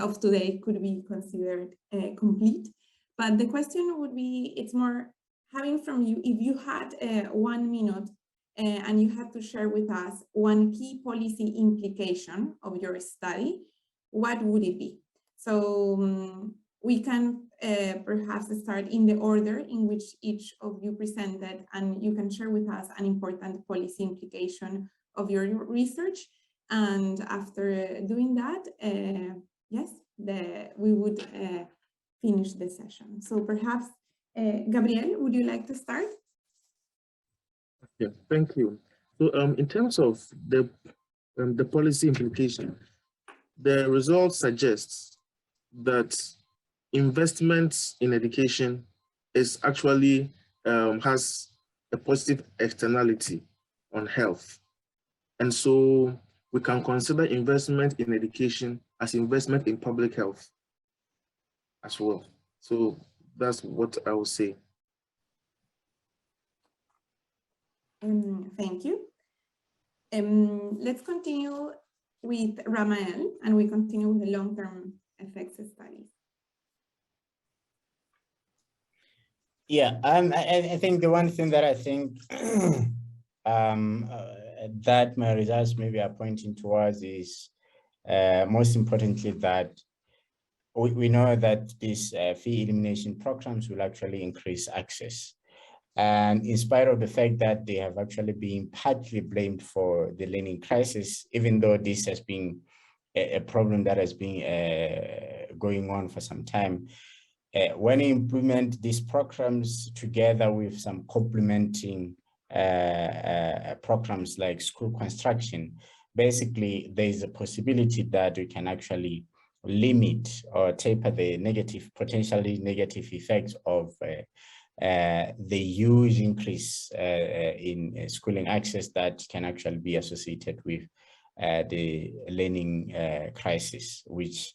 of today could be considered complete. But the question would be, it's more having from you, if you had 1 minute and you had to share with us one key policy implication of your study, what would it be? So we can perhaps start in the order in which each of you presented, and you can share with us an important policy implication of your research. And after doing that, yes, we would finish the session. So perhaps, Gabriel, would you like to start? Yeah, thank you. So in terms of the policy implication, the results suggest that investment in education is actually has a positive externality on health. And so we can consider investment in education as investment in public health as well. So that's what I would say. Thank you. Let's continue with Ramaele, and we continue with the long-term effects studies. Yeah, I think the one thing that I think that my results maybe are pointing towards is most importantly that we know that these fee elimination programs will actually increase access. And in spite of the fact that they have actually been partly blamed for the learning crisis, even though this has been a problem that has been going on for some time, when you implement these programs together with some complementing programs like school construction, basically there is a possibility that we can actually limit or taper the potentially negative effects of the huge increase in schooling access that can actually be associated with the learning crisis, which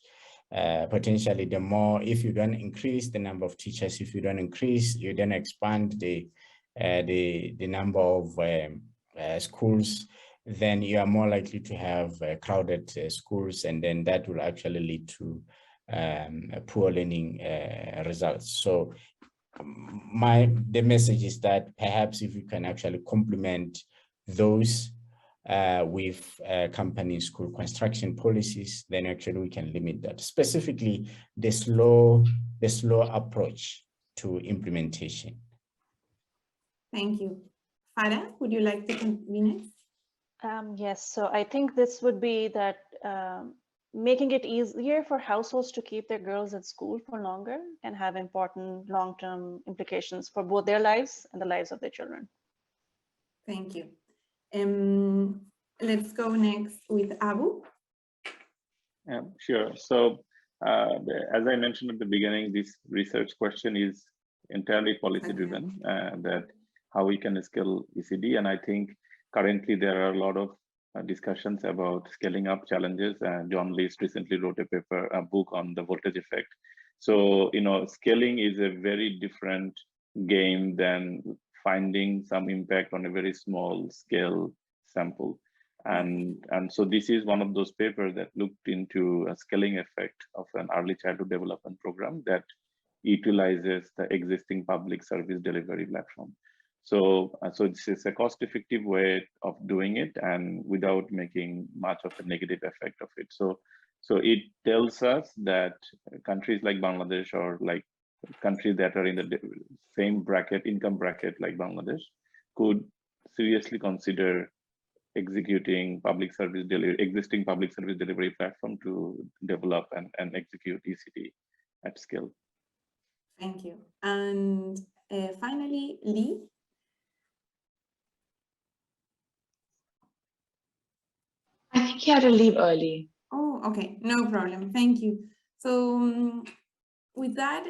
potentially the more, if you don't increase the number of teachers, if you don't expand the number of schools, then you are more likely to have crowded schools, and then that will actually lead to poor learning results. So the message is that perhaps if you can actually complement those with company school construction policies, then actually we can limit that. Specifically, the slow approach to implementation. Thank you. Farah, would you like to continue next? Yes, so I think this would be that making it easier for households to keep their girls at school for longer can have important long-term implications for both their lives and the lives of their children. Thank you. Let's go next with Abu. Yeah, sure. So as I mentioned at the beginning, this research question is entirely policy driven, that how we can scale ECD. And I think currently there are a lot of discussions about scaling up challenges. John List recently wrote a book on the voltage effect. So, scaling is a very different game than finding some impact on a very small scale sample. And so this is one of those papers that looked into a scaling effect of an early childhood development program that utilizes the existing public service delivery platform. So this is a cost-effective way of doing it and without making much of a negative effect of it. So it tells us that countries like Bangladesh, or like countries that are in the same income bracket like Bangladesh, could seriously consider executing existing public service delivery platform to develop and execute ECD at scale. Thank you. And finally, Lee. he had to leave early. Oh, okay, no problem. Thank you. So with that,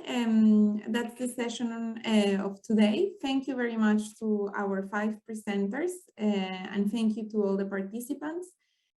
that's the session of today. Thank you very much to our 5 presenters, and thank you to all the participants.